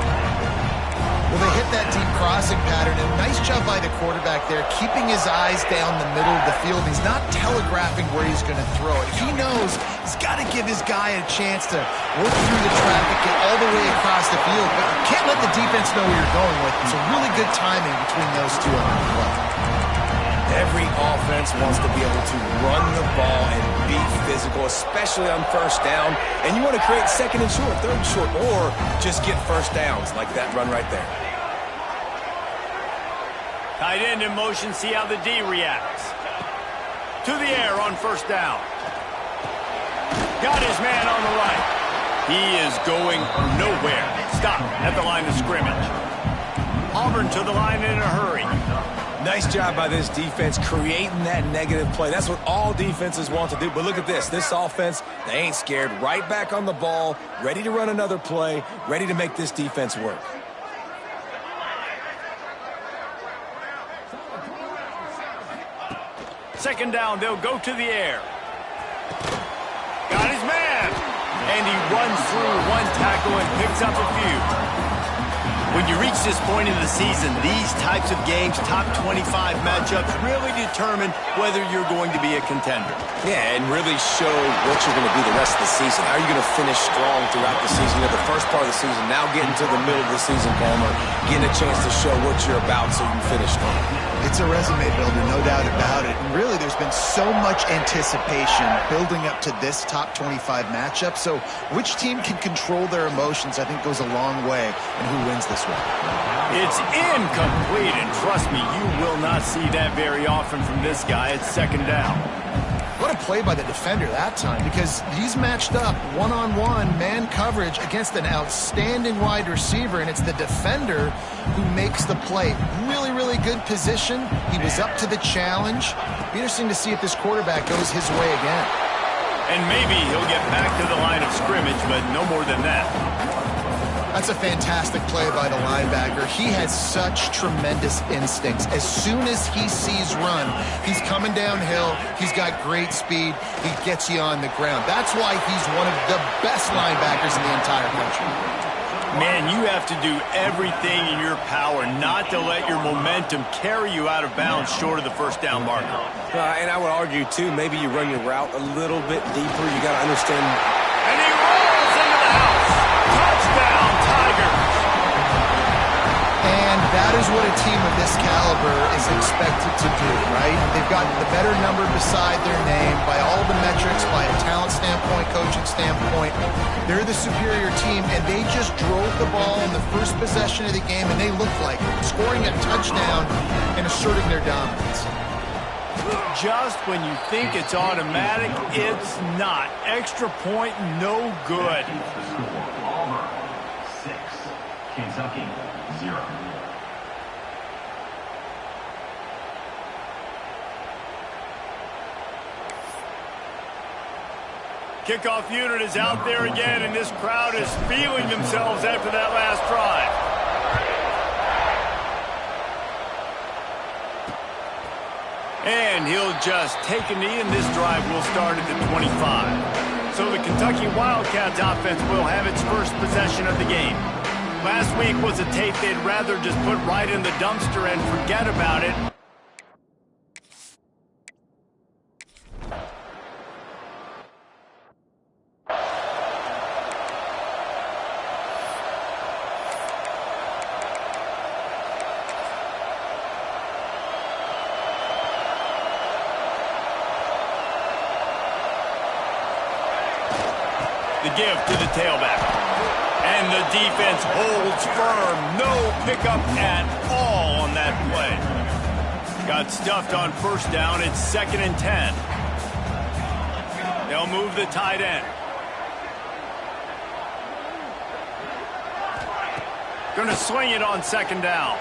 Well, they hit that deep crossing pattern, and nice job by the quarterback there, keeping his eyes down the middle of the field. He's not telegraphing where he's going to throw it. He knows he's got to give his guy a chance to work through the traffic, get all the way across the field, but you can't let the defense know where you're going with. It's a really good timing between those two on the play. Every offense wants to be able to run the ball and be physical, especially on first down. And you want to create second and short, third and short, or just get first downs like that run right there. Tight end in motion, see how the D reacts. To the air on first down. Got his man on the right. He is going nowhere. Stop at the line of scrimmage. Auburn to the line in a hurry. Nice job by this defense creating that negative play. That's what all defenses want to do. But look at this. This offense, they ain't scared. Right back on the ball, ready to run another play, ready to make this defense work. Second down, they'll go to the air. Got his man. And he runs through one tackle and picks up a few. When you reach this point in the season, these types of games, top 25 matchups, really determine whether you're going to be a contender. Yeah, and really show what you're going to do the rest of the season. How are you going to finish strong throughout the season? You know, the first part of the season, now getting to the middle of the season, Palmer, getting a chance to show what you're about so you can finish strong. It's a resume builder, no doubt about it. And really, there's been so much anticipation building up to this top 25 matchup. So which team can control their emotions, I think, goes a long way in who wins this one. It's incomplete, and trust me, you will not see that very often from this guy. It's second down. What a play by the defender that time, because he's matched up one-on-one man coverage against an outstanding wide receiver, and it's the defender who makes the play. Really, really good position. He was up to the challenge. Be interesting to see if this quarterback goes his way again. And maybe he'll get back to the line of scrimmage, but no more than that. That's a fantastic play by the linebacker. He has such tremendous instincts. As soon as he sees run, he's coming downhill. He's got great speed. He gets you on the ground. That's why he's one of the best linebackers in the entire country. Man, you have to do everything in your power not to let your momentum carry you out of bounds short of the first down marker. And I would argue, too, maybe you run your route a little bit deeper. You got to understand. And he rolls into the house. Touchdown, Tigers. And that is what a team of this caliber is expected to do, right? They've got the better number beside their name by all the metrics, by a talent standpoint, coaching standpoint. They're the superior team, and they just drove the ball in the first possession of the game, and they look like scoring a touchdown and asserting their dominance. Just when you think it's automatic, it's not. Extra point, no good. Auburn 6, Kentucky 0. Kickoff unit is out there again, and this crowd is feeling themselves after that last drive. And he'll just take a knee, and this drive will start at the 25. So the Kentucky Wildcats offense will have its first possession of the game. Last week was a tape they'd rather just put right in the dumpster and forget about it. The give to the tailback. And the defense holds firm. No pickup at all on that play. Got stuffed on first down. It's 2nd and 10. They'll move the tight end. Going to swing it on 2nd down.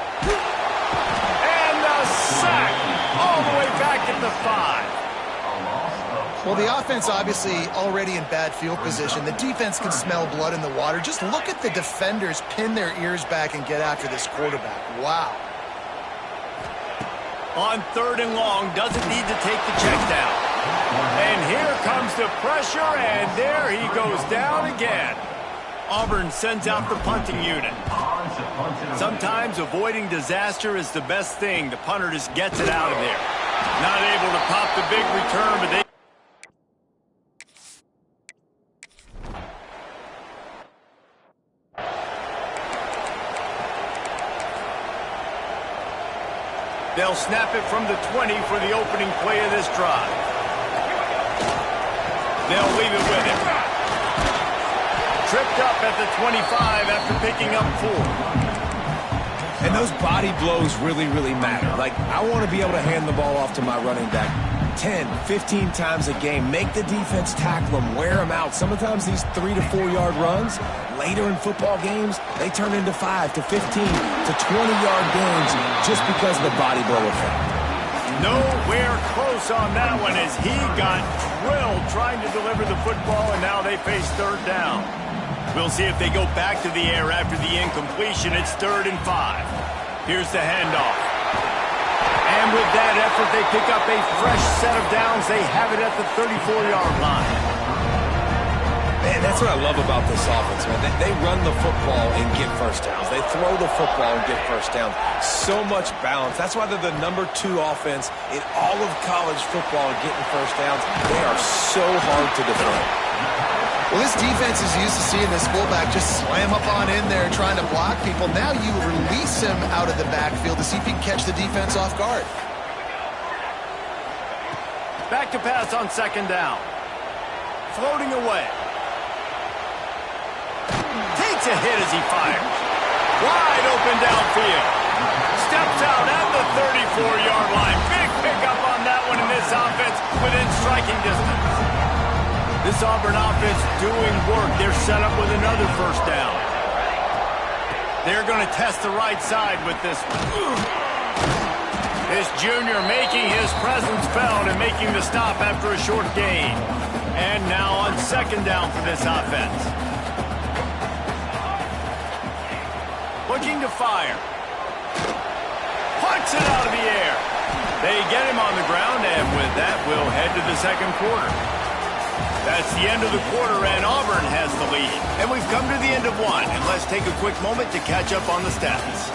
And the sack all the way back at the 5. Well, the offense obviously already in bad field position. The defense can smell blood in the water. Just look at the defenders pin their ears back and get after this quarterback. Wow. On 3rd and long, doesn't need to take the check down. And here comes the pressure, and there he goes down again. Auburn sends out the punting unit. Sometimes avoiding disaster is the best thing. The punter just gets it out of there. Not able to pop the big return, but they'll snap it from the 20 for the opening play of this drive. They'll leave it with him. Tripped up at the 25 after picking up 4. And those body blows really, really matter. Like, I want to be able to hand the ball off to my running back 10, 15 times a game. Make the defense tackle them, wear them out. Sometimes these 3 to 4 yard runs, later in football games, they turn into 5 to 15 to 20-yard games just because of the body blow effect. Nowhere close on that one as he got drilled trying to deliver the football, and now they face 3rd down. We'll see if they go back to the air after the incompletion. It's 3rd and 5. Here's the handoff. And with that effort, they pick up a fresh set of downs. They have it at the 34-yard line. Man, that's what I love about this offense, man. They run the football and get first downs. They throw the football and get first downs. So much balance. That's why they're the #2 offense in all of college football and getting first downs. They are so hard to defend. Well, this defense is used to seeing this fullback just slam up on in there trying to block people. Now you release him out of the backfield to see if he can catch the defense off guard. Back to pass on 2nd down. Floating away. Takes a hit as he fires. Wide open downfield. Steps out at the 34-yard line. Big pickup on that one in this offense within striking distance. This Auburn offense doing work. They're set up with another 1st down. They're going to test the right side with this one. This junior making his presence felt and making the stop after a short gain. And now on 2nd down for this offense. Looking to fire. Punts it out of the air. They get him on the ground, and with that, we'll head to the 2nd quarter. That's the end of the quarter, and Auburn has the lead. And we've come to the end of one, and let's take a quick moment to catch up on the stats.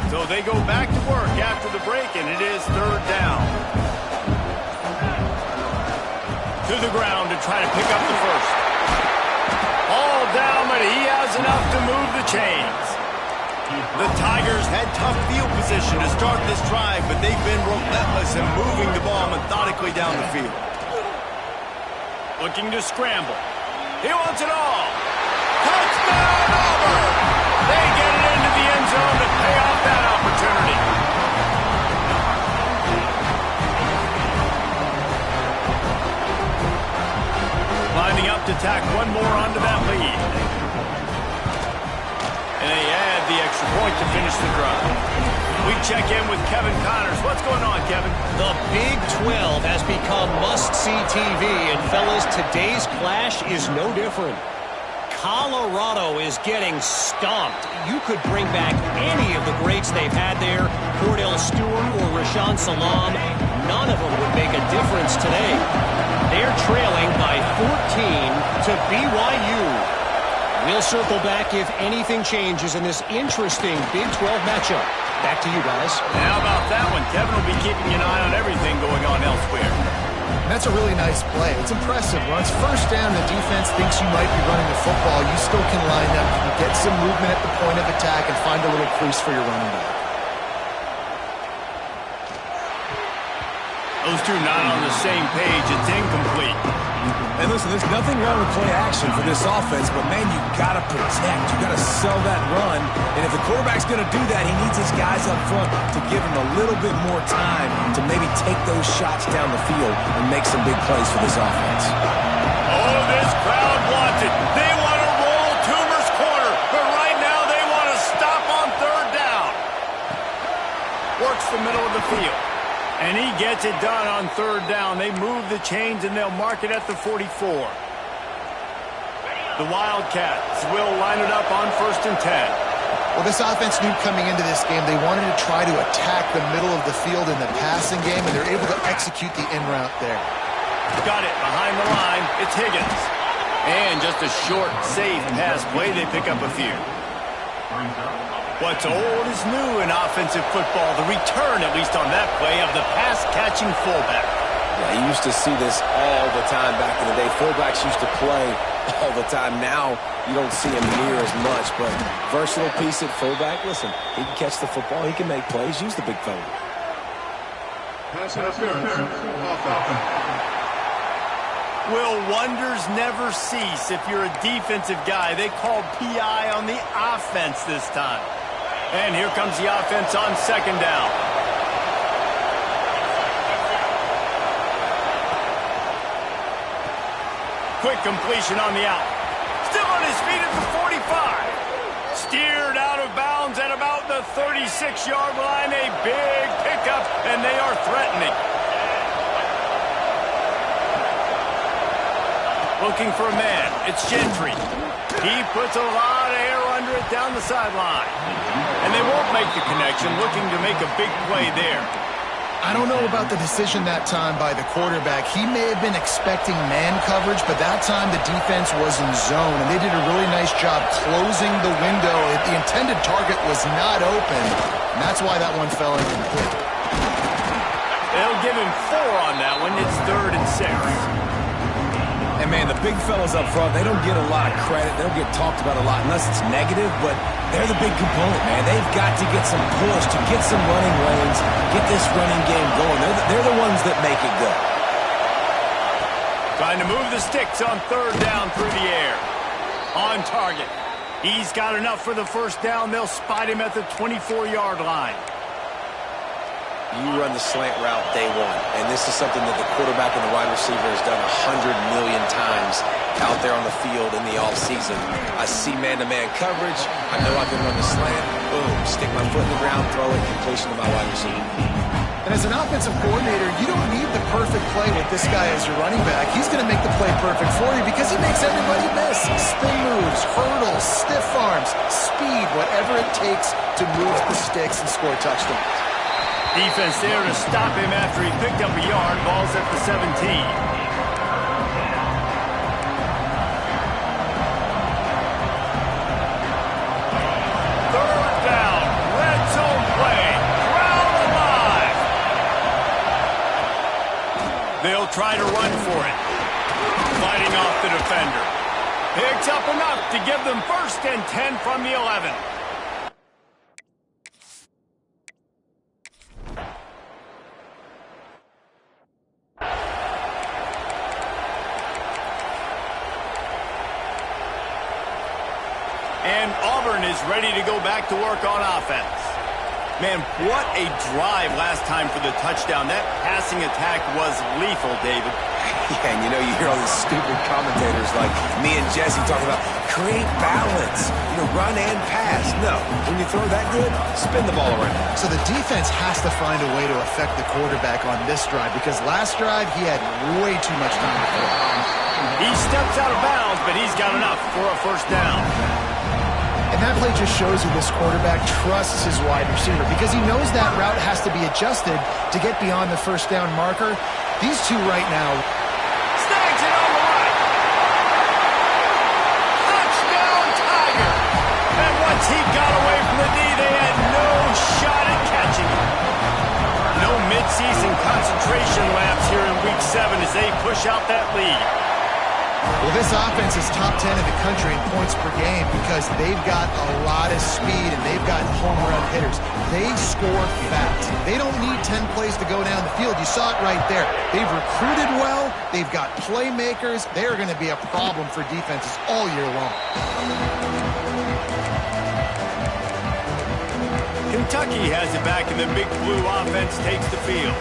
So they go back to work after the break, and it is 3rd down. To the ground to try to pick up the first. All down, but he has enough to move the chains. The Tigers had tough field position to start this drive, but they've been relentless in moving the ball methodically down the field. Looking to scramble. He wants it all. Touchdown, Auburn! They get it into the end zone to pay off that opportunity. Lining up to tack one more onto that lead. And they add the extra point to finish the drive. We check in with Kevin Connors. What's going on, Kevin? The Big 12 has become must-see TV, and fellas, today's clash is no different. Colorado is getting stomped. You could bring back any of the greats they've had there, Cordell Stewart or Rashaan Salaam. None of them would make a difference today. They're trailing by 14 to BYU. We'll circle back if anything changes in this interesting Big 12 matchup. Back to you guys. How about that one? Kevin will be keeping an eye on everything going on elsewhere. That's a really nice play. It's impressive. Once 1st down, the defense thinks you might be running the football. You still can line up, you can get some movement at the point of attack and find a little crease for your running back. Those two not on the same page. It's incomplete. And listen, there's nothing wrong with play action for this offense, but man, you got to protect. You got to sell that run. And if the quarterback's going to do that, he needs his guys up front to give him a little bit more time to maybe take those shots down the field and make some big plays for this offense. Oh, this crowd wants it. They want to roll Toomer's corner, but right now they want to stop on third down. Works the middle of the field. And he gets it done on third down. They move the chains, and they'll mark it at the 44. The Wildcats will line it up on 1st and 10. Well, this offense knew coming into this game they wanted to try to attack the middle of the field in the passing game, and they're able to execute the in route there. Got it behind the line. It's Higgins. And just a short, safe pass play. They pick up a few. What's old is new in offensive football. The return, at least on that play, of the pass-catching fullback. Yeah, you used to see this all the time back in the day. Fullbacks used to play all the time. Now you don't see him near as much, but versatile piece at fullback. Listen, he can catch the football. He can make plays. Use the big fella. Pass interference. Offense. Will wonders never cease if you're a defensive guy? They called PI on the offense this time. And here comes the offense on 2nd down. Quick completion on the out. Still on his feet at the 45. Steered out of bounds at about the 36-yard line. A big pickup, and they are threatening. Looking for a man. It's Gentry. He puts a lot of air under it down the sideline. And they won't make the connection, looking to make a big play there. I don't know about the decision that time by the quarterback. He may have been expecting man coverage, but that time the defense was in zone, and they did a really nice job closing the window. The intended target was not open, and that's why that one fell incomplete. They'll give him 4 on that one. It's 3rd and 6. And, man, the big fellas up front, they don't get a lot of credit. They don't get talked about a lot unless it's negative, but they're the big component, man. They've got to get some push, to get some running lanes, get this running game going. They're the ones that make it go. Trying to move the sticks on 3rd down through the air. On target. He's got enough for the 1st down. They'll spot him at the 24-yard line. You run the slant route day one, and this is something that the quarterback and the wide receiver has done 100 million times out there on the field in the offseason. I see man-to-man coverage. I know I can run the slant. Boom, stick my foot in the ground, throw it, completion to my wide receiver. And as an offensive coordinator, you don't need the perfect play with this guy as your running back. He's going to make the play perfect for you because he makes everybody miss. Spin moves, hurdles, stiff arms, speed, whatever it takes to move the sticks and score touchdowns. Defense there to stop him after he picked up a yard. Ball's at the 17. 3rd down. Red zone play. Crowd alive. They'll try to run for it. Fighting off the defender. Picks up enough to give them 1st and 10 from the 11. And Auburn is ready to go back to work on offense. Man, what a drive last time for the touchdown. That passing attack was lethal, David. Yeah, and you know, you hear all these stupid commentators like me and Jesse talking about create balance, run and pass. No, when you throw that good, spin the ball around. So the defense has to find a way to affect the quarterback on this drive because last drive he had way too much time to throw. He steps out of bounds, but he's got enough for a 1st down. And that play just shows you this quarterback trusts his wide receiver because he knows that route has to be adjusted to get beyond the 1st down marker. These two right now. Snags it on the right. Touchdown, Tiger. And once he got away from the knee, they had no shot at catching him. No midseason concentration laps here in Week 7 as they push out that lead. Well, this offense is top 10 in the country in points per game because they've got a lot of speed and they've got home run hitters. They score fast. They don't need 10 plays to go down the field. You saw it right there. They've recruited well. They've got playmakers. They're going to be a problem for defenses all year long. Kentucky has it back, and the Big Blue offense takes the field.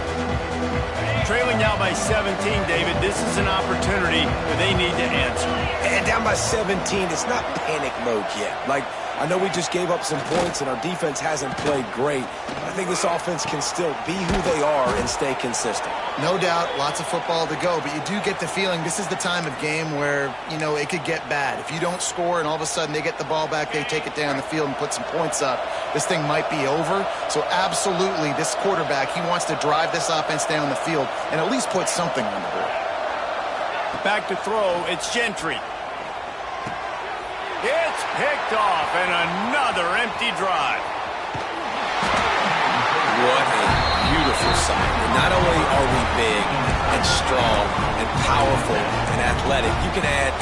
trailing now by 17, David. This is an opportunity that they need to answer. And down by 17, it's not panic mode yet. Like, I know we just gave up some points and our defense hasn't played great. I think this offense can still be who they are and stay consistent. No doubt, lots of football to go, but you do get the feeling this is the time of game where, you know, it could get bad. If you don't score and all of a sudden they get the ball back, they take it down the field and put some points up, this thing might be over. So absolutely, this quarterback, he wants to drive this offense down the field and at least put something on the board. Back to throw, it's Gentry. It's picked off, and another empty drive. What a beautiful sight. And not only are we big and strong and powerful and athletic, you can have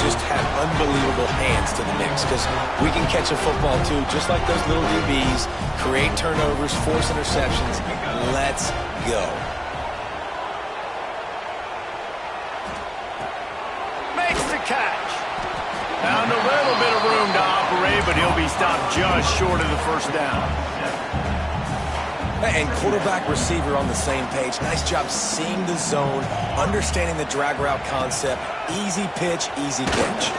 unbelievable hands to the mix because we can catch a football too, just like those little DBs, create turnovers, force interceptions. Let's go. Makes the catch. Found a little bit of room to operate, but he'll be stopped just short of the first down. And quarterback receiver on the same page. Nice job seeing the zone, understanding the drag route concept. Easy pitch, easy catch.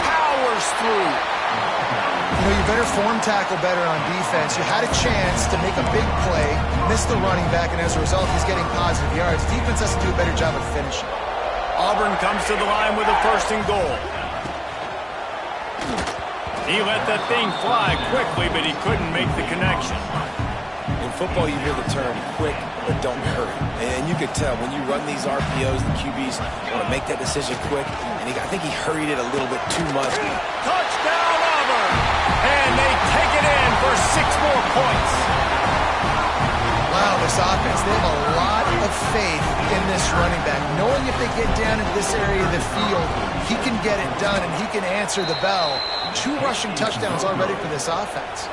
Powers through. You know, you better form tackle better on defense. You had a chance to make a big play, missed the running back, and as a result, he's getting positive yards. Defense has to do a better job of finishing. Auburn comes to the line with a 1st and goal. He let that thing fly quickly, but he couldn't make the connection. In football, you hear the term quick, but don't hurry. And you could tell when you run these RPOs, the QBs want to make that decision quick. And I think he hurried it a little bit too much. Touchdown, Auburn! And they take it in for 6 more points. Wow, this offense, they have a lot of faith in this running back. Knowing if they get down in this area of the field, he can get it done and he can answer the bell. 2 rushing touchdowns already for this offense.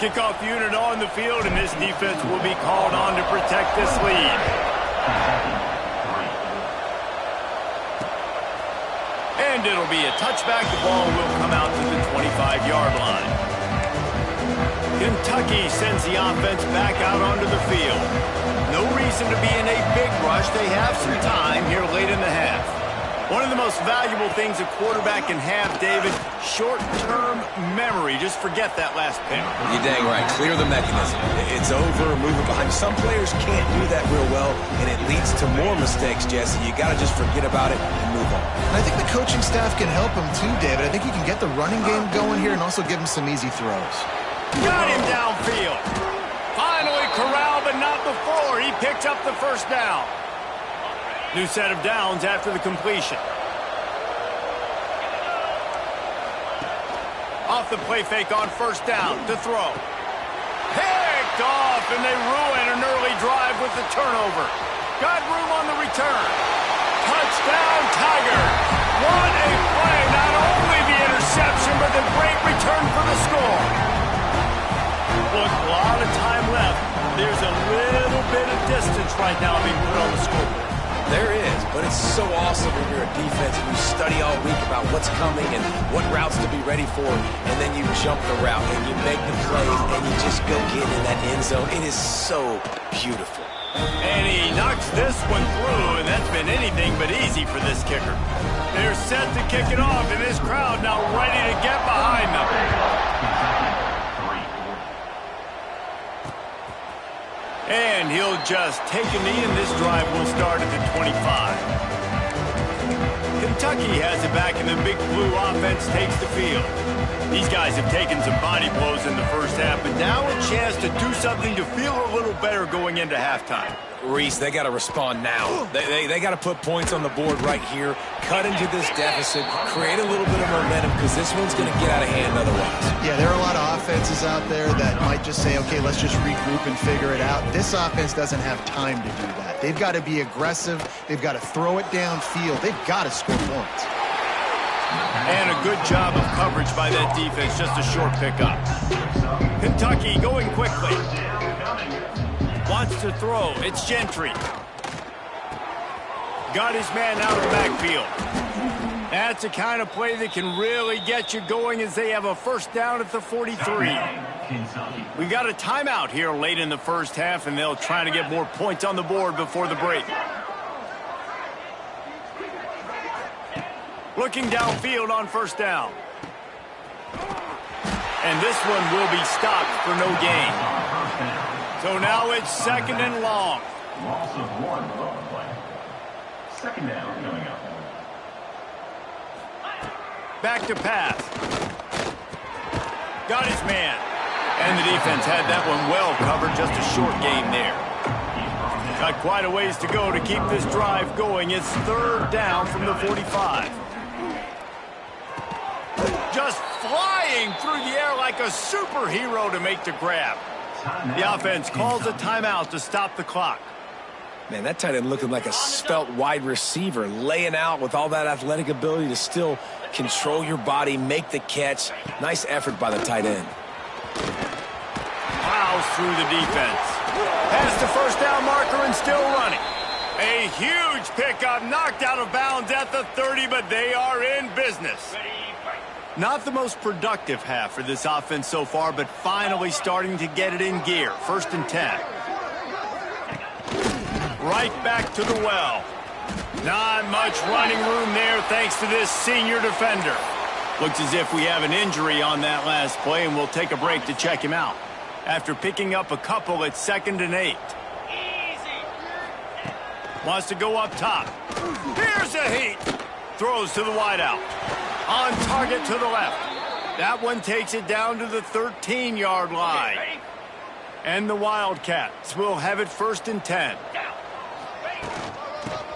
Kickoff unit on the field, and this defense will be called on to protect this lead. And it'll be a touchback. The ball will come out to the 25-yard line. Kentucky sends the offense back out onto the field. No reason to be in a big rush. They have some time here late in the half. One of the most valuable things a quarterback can have, David, short-term memory. Just forget that last pick. You're dang right. Clear the mechanism. It's over, move it behind. Some players can't do that real well, and it leads to more mistakes, Jesse. You got to just forget about it and move on. And I think the coaching staff can help him too, David. I think he can get the running game going here and also give him some easy throws. Got him downfield. Finally corralled, but not before. He picked up the 1st down. New set of downs after the completion. Off the play fake on 1st down to throw. Picked off, and they ruin an early drive with the turnover. Got room on the return. Touchdown, Tigers. What a play. Not only the interception, but the great return for the score. Look, a lot of time left. There's a little bit of distance right now being put on the scoreboard. There is, but it's so awesome when you're a defense and you study all week about what's coming and what routes to be ready for, and then you jump the route and you make the plays and you just go get in that end zone. It is so beautiful. And he knocks this one through, and that's been anything but easy for this kicker. They're set to kick it off, and this crowd now ready to get behind them. And he'll just take a knee, and this drive will start at the 25. Kentucky has it back, and the Big Blue offense takes the field. These guys have taken some body blows in the first half, but now a chance to do something to feel a little better going into halftime. Reese, they got to respond now. They got to put points on the board right here, cut into this deficit, create a little bit of momentum because this one's going to get out of hand otherwise. Yeah, there are a lot of offenses out there that might just say, okay, let's just regroup and figure it out. This offense doesn't have time to do that. They've got to be aggressive. They've got to throw it downfield. They've got to score points. And a good job of coverage by that defense, just a short pickup. Kentucky going quickly. Wants to throw. It's Gentry. Got his man out of the backfield. That's the kind of play that can really get you going as they have a first down at the 43. We got a timeout here late in the first half, and they'll try to get more points on the board before the break. Looking downfield on first down. And this one will be stopped for no gain. So now it's second and long. Loss of 1 on the play. Second down coming up. Back to pass. Got his man. And the defense had that one well covered. Just a short game there. Got quite a ways to go to keep this drive going. It's third down from the 45. Just flying through the air like a superhero to make the grab. The offense calls a timeout to stop the clock. Man, that tight end looking like a svelte wide receiver, laying out with all that athletic ability to still control your body, make the catch. Nice effort by the tight end. Plows through the defense. Past the first down marker and still running. A huge pickup, knocked out of bounds at the 30, but they are in business. Not the most productive half for this offense so far, but finally starting to get it in gear. First and 10. Right back to the well. Not much running room there thanks to this senior defender. Looks as if we have an injury on that last play, and we'll take a break to check him out. After picking up a couple, it's second and 8. Wants to go up top. Here's a heat. Throws to the wideout. On target to the left. That one takes it down to the 13-yard line. And the Wildcats will have it first and 10.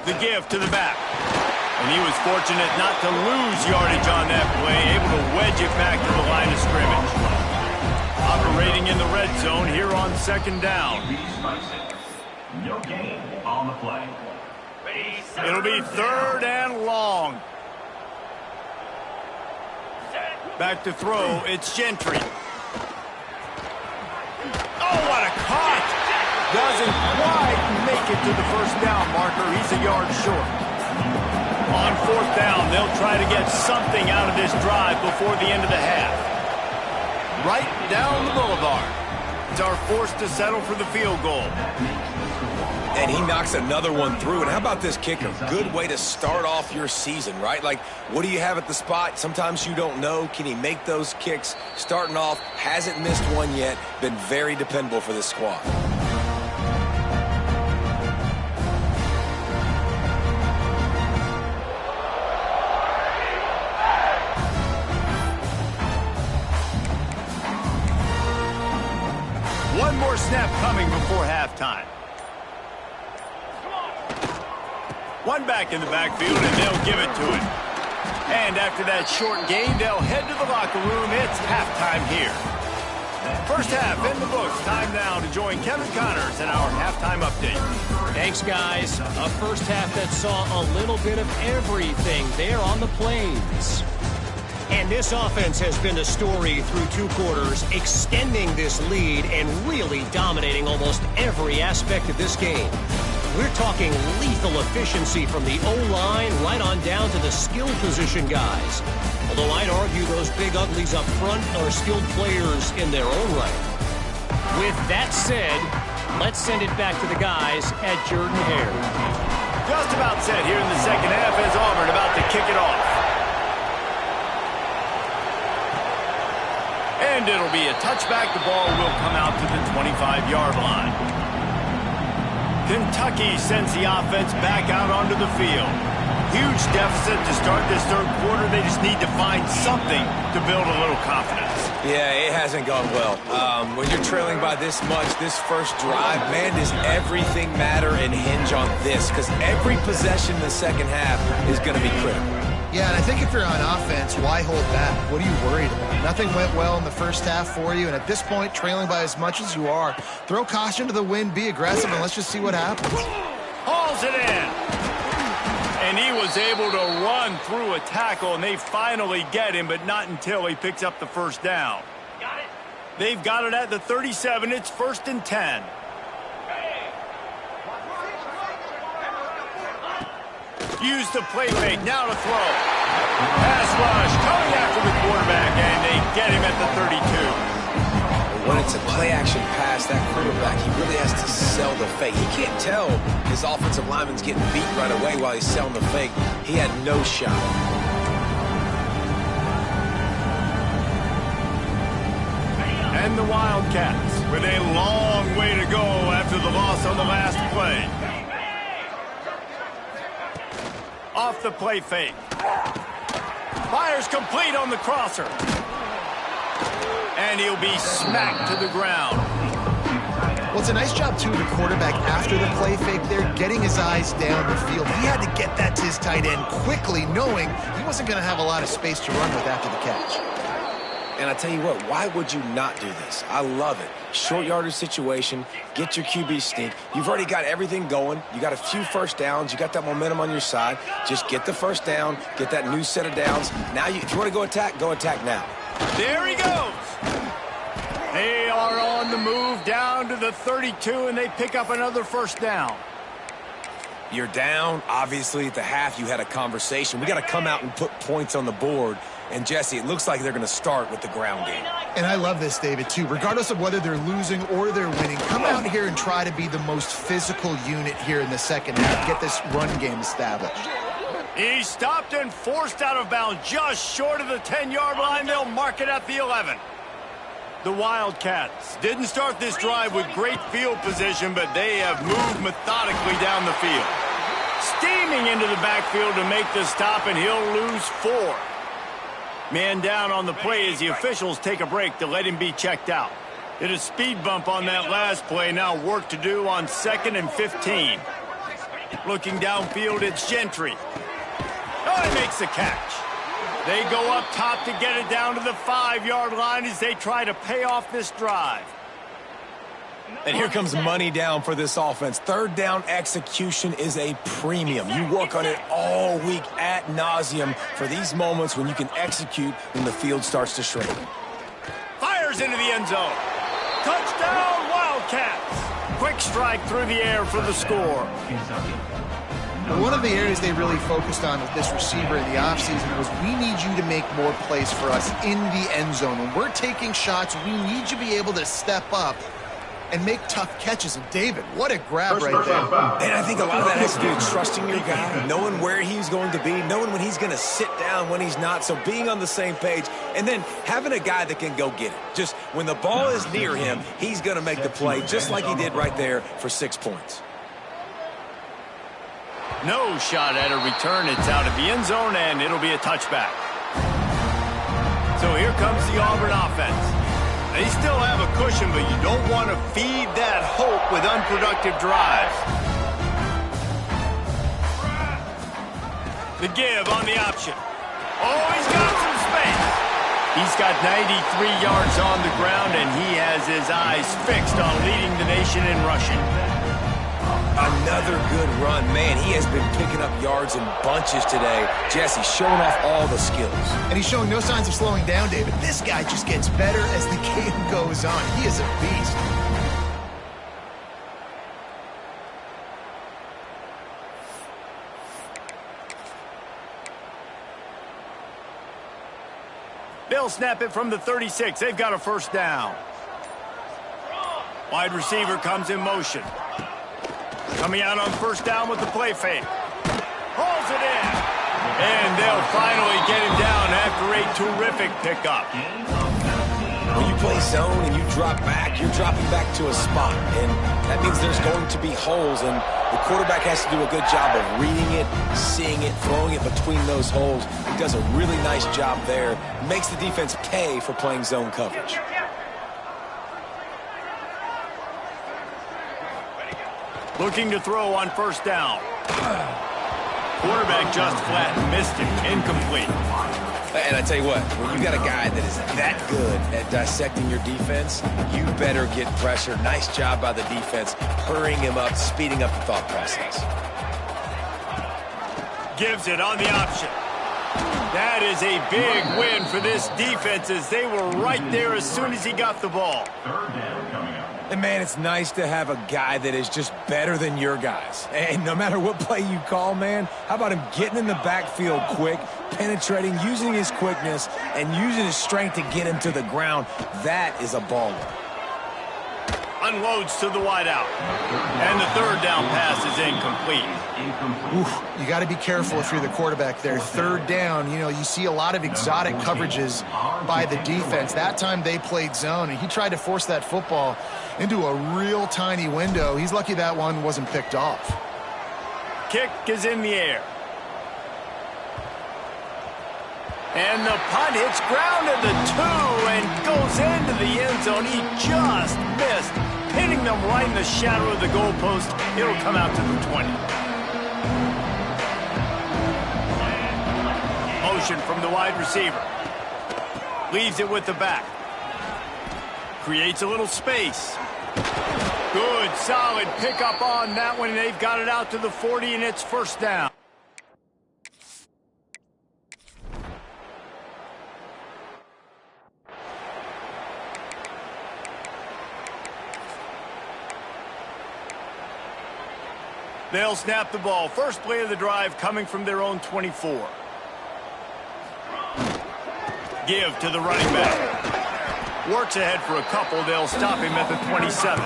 The give to the back. And he was fortunate not to lose yardage on that play, able to wedge it back to the line of scrimmage. Operating in the red zone here on second down. No gain on the play. It'll be third and long. Back to throw, it's Gentry. Oh, what a catch! Doesn't quite make it to the first down marker. He's a yard short. On fourth down, they'll try to get something out of this drive before the end of the half. Right down the boulevard. It's our force to settle for the field goal. And he knocks another one through. And how about this kicker? Good way to start off your season, right? Like, what do you have at the spot? Sometimes you don't know. Can he make those kicks? Starting off, hasn't missed one yet. Been very dependable for this squad. One more snap coming before halftime. One back in the backfield, and they'll give it to him. And after that short gain, they'll head to the locker room. It's halftime here. First half in the books. Time now to join Kevin Connors in our halftime update. Thanks, guys. A first half that saw a little bit of everything there on the Plains. And this offense has been the story through 2 quarters, extending this lead and really dominating almost every aspect of this game. We're talking lethal efficiency from the O-line right on down to the skill position guys. Although I'd argue those big uglies up front are skilled players in their own right. With that said, let's send it back to the guys at Jordan-Hare. Just about set here in the second half as Auburn about to kick it off. And it'll be a touchback. The ball will come out to the 25-yard line. Kentucky sends the offense back out onto the field. Huge deficit to start this third quarter. They just need to find something to build a little confidence. Yeah, it hasn't gone well. When you're trailing by this much, this first drive, man, does everything matter and hinge on this? Because every possession in the second half is going to be critical. Yeah, and I think if you're on offense, why hold back? What are you worried about? Nothing went well in the first half for you, and at this point, trailing by as much as you are, throw caution to the wind, be aggressive, and let's just see what happens. Hauls it in. And he was able to run through a tackle, and they finally get him, but not until he picks up the first down. Got it. They've got it at the 37. It's first and 10. Use the play fake. Now to throw. Pass rush coming after the quarterback, and they get him at the 32. When it's a play-action pass, that quarterback, he really has to sell the fake. He can't tell his offensive lineman's getting beat right away while he's selling the fake. He had no shot. And the Wildcats with a long way to go after the loss on the last play. Off the play fake. Fires complete on the crosser. And he'll be smacked to the ground. Well, it's a nice job, too, the quarterback after the play fake there, getting his eyes down the field. He had to get that to his tight end quickly, knowing he wasn't going to have a lot of space to run with after the catch. And I tell you what, why would you not do this? I love it. Short yardage situation, get your QB sneak. You've already got everything going. You got a few first downs. You got that momentum on your side. Just get the first down, get that new set of downs. Now, if you want to go attack now. There he goes. They are on the move down to the 32, and they pick up another first down. You're down. Obviously, at the half, you had a conversation. We got to come out and put points on the board. And, Jesse, it looks like they're going to start with the ground game. And I love this, David, too. Regardless of whether they're losing or they're winning, come out here and try to be the most physical unit here in the second half. Get this run game established. He stopped and forced out of bounds just short of the 10-yard line. They'll mark it at the 11. The Wildcats didn't start this drive with great field position, but they have moved methodically down the field. Steaming into the backfield to make the stop, and he'll lose 4. Man down on the play as the officials take a break to let him be checked out. Hit a speed bump on that last play. Now work to do on 2nd and 15. Looking downfield, it's Gentry. Oh, he makes the catch. They go up top to get it down to the 5-yard line as they try to pay off this drive. And here comes money down for this offense. Third down execution is a premium. You work on it all week ad nauseum for these moments when you can execute when the field starts to shrink. Fires into the end zone. Touchdown, Wildcats. Quick strike through the air for the score. One of the areas they really focused on with this receiver in the offseason was we need you to make more plays for us in the end zone. When we're taking shots, we need you to be able to step up and make tough catches. And David, what a grab right there. And I think a lot of that has to do with trusting your guy, knowing where he's going to be, knowing when he's going to sit down, when he's not. So being on the same page, and then having a guy that can go get it. Just when the ball is near him, he's going to make the play, just like he did right there for 6 points. No shot at a return. It's out of the end zone, and it'll be a touchback. So here comes the Auburn offense. They still have a cushion, but you don't want to feed that hope with unproductive drives. The give on the option. Oh, he's got some space. He's got 93 yards on the ground, and he has his eyes fixed on leading the nation in rushing. Another good run. Man, he has been picking up yards in bunches today. Jesse showing off all the skills. And he's showing no signs of slowing down, David. This guy just gets better as the game goes on. He is a beast. They'll snap it from the 36. They've got a first down. Wide receiver comes in motion. Coming out on first down with the play fake. Hauls it in. And they'll finally get him down after a terrific pickup. When you play zone and you drop back, you're dropping back to a spot. And that means there's going to be holes. And the quarterback has to do a good job of reading it, seeing it, throwing it between those holes. He does a really nice job there. Makes the defense pay for playing zone coverage. Looking to throw on first down. Quarterback just flat, missed him, incomplete. And I tell you what, when you got a guy that is that good at dissecting your defense, you better get pressure. Nice job by the defense, hurrying him up, speeding up the thought process. Gives it on the option. That is a big win for this defense as they were right there as soon as he got the ball. And, man, it's nice to have a guy that is just better than your guys. And no matter what play you call, man, how about him getting in the backfield quick, penetrating, using his quickness, and using his strength to get him to the ground. That is a baller. Unloads to the wideout. And the third down pass is incomplete. Oof, you got to be careful if you're the quarterback there. Third down, you know, you see a lot of exotic coverages by the defense. That time they played zone, and he tried to force that football into a real tiny window. He's lucky that one wasn't picked off. Kick is in the air. And the punt hits ground at the 2 and goes into the end zone. He just missed, hitting them right in the shadow of the goalpost. It'll come out to the 20. Motion from the wide receiver. Leaves it with the back. Creates a little space. Good, solid pickup on that one. They've got it out to the 40, and it's first down. They'll snap the ball. First play of the drive coming from their own 24. Give to the running back. Works ahead for a couple. They'll stop him at the 27.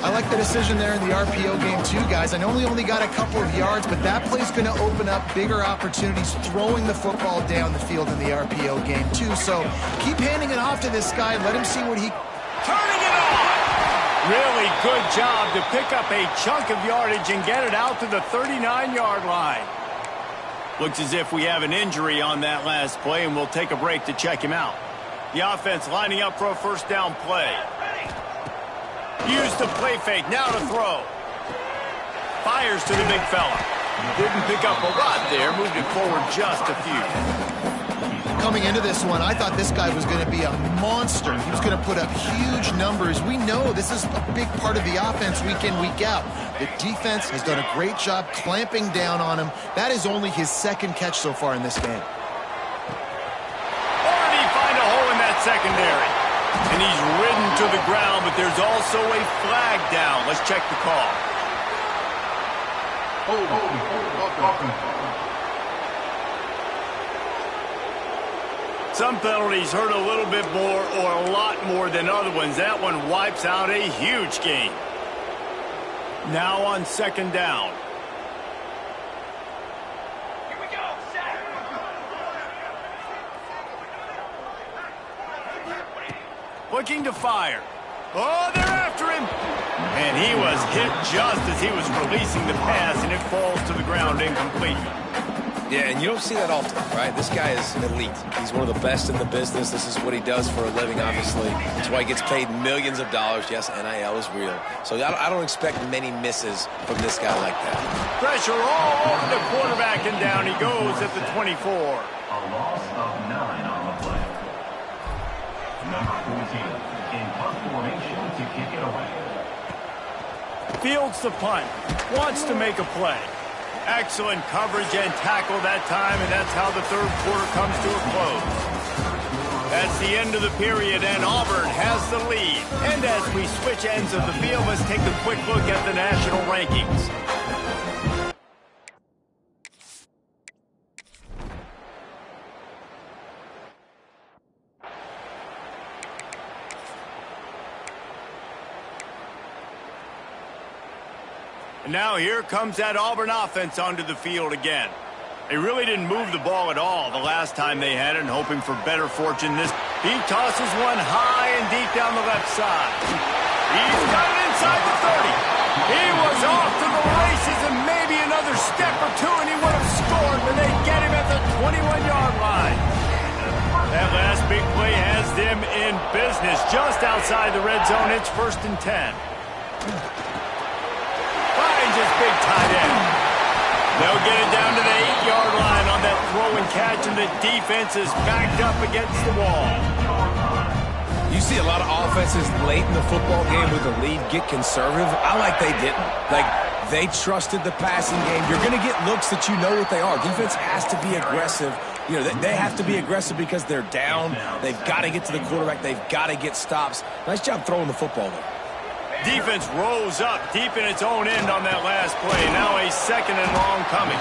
I like the decision there in the RPO game too, guys. I know he only got a couple of yards, but that play's going to open up bigger opportunities throwing the football down the field in the RPO game too. So keep handing it off to this guy. Let him see what he... Turning it on! Really good job to pick up a chunk of yardage and get it out to the 39-yard line. Looks as if we have an injury on that last play, and we'll take a break to check him out. The offense lining up for a first down play. Use the play fake, now to throw. Fires to the big fella. Didn't pick up a lot there, moved it forward just a few. Coming into this one, I thought this guy was going to be a monster. He was going to put up huge numbers. We know this is a big part of the offense week in, week out. The defense has done a great job clamping down on him. That is only his second catch so far in this game. Already find a hole in that secondary. And he's ridden to the ground, but there's also a flag down. Let's check the call. Some penalties hurt a little bit more or a lot more than other ones. That one wipes out a huge game. Now on second down. Here we go, set. Looking to fire. Oh, they're after him. And he was hit just as he was releasing the pass, and it falls to the ground incomplete. Yeah, and you don't see that often, right? This guy is elite. He's one of the best in the business. This is what he does for a living, obviously. That's why he gets paid millions of dollars. Yes, NIL is real. So I don't expect many misses from this guy like that. Pressure all over the quarterback, and down he goes at the 24. A loss of 9 on the play. Number 14 in punt formation to kick it away. Fields the punt. Wants to make a play. Excellent coverage and tackle that time, and that's how the third quarter comes to a close. That's the end of the period, and Auburn has the lead. And as we switch ends of the field, let's take a quick look at the national rankings. And now here comes that Auburn offense onto the field again. They really didn't move the ball at all the last time they had it, and hoping for better fortune this. He tosses one high and deep down the left side. He's got it inside the 30. He was off to the races, and maybe another step or two, and he would have scored, but they get him at the 21-yard line. That last big play has them in business just outside the red zone. It's 1st and 10. Just big tight end. They'll get it down to the 8-yard line on that throw and catch, and the defense is backed up against the wall. You see a lot of offenses late in the football game with the lead get conservative. I like they didn't. Like, they trusted the passing game. You're going to get looks that you know what they are. Defense has to be aggressive. You know, they have to be aggressive because they're down. They've got to get to the quarterback. They've got to get stops. Nice job throwing the football there. Defense rolls up deep in its own end on that last play. Now a 2nd and long coming.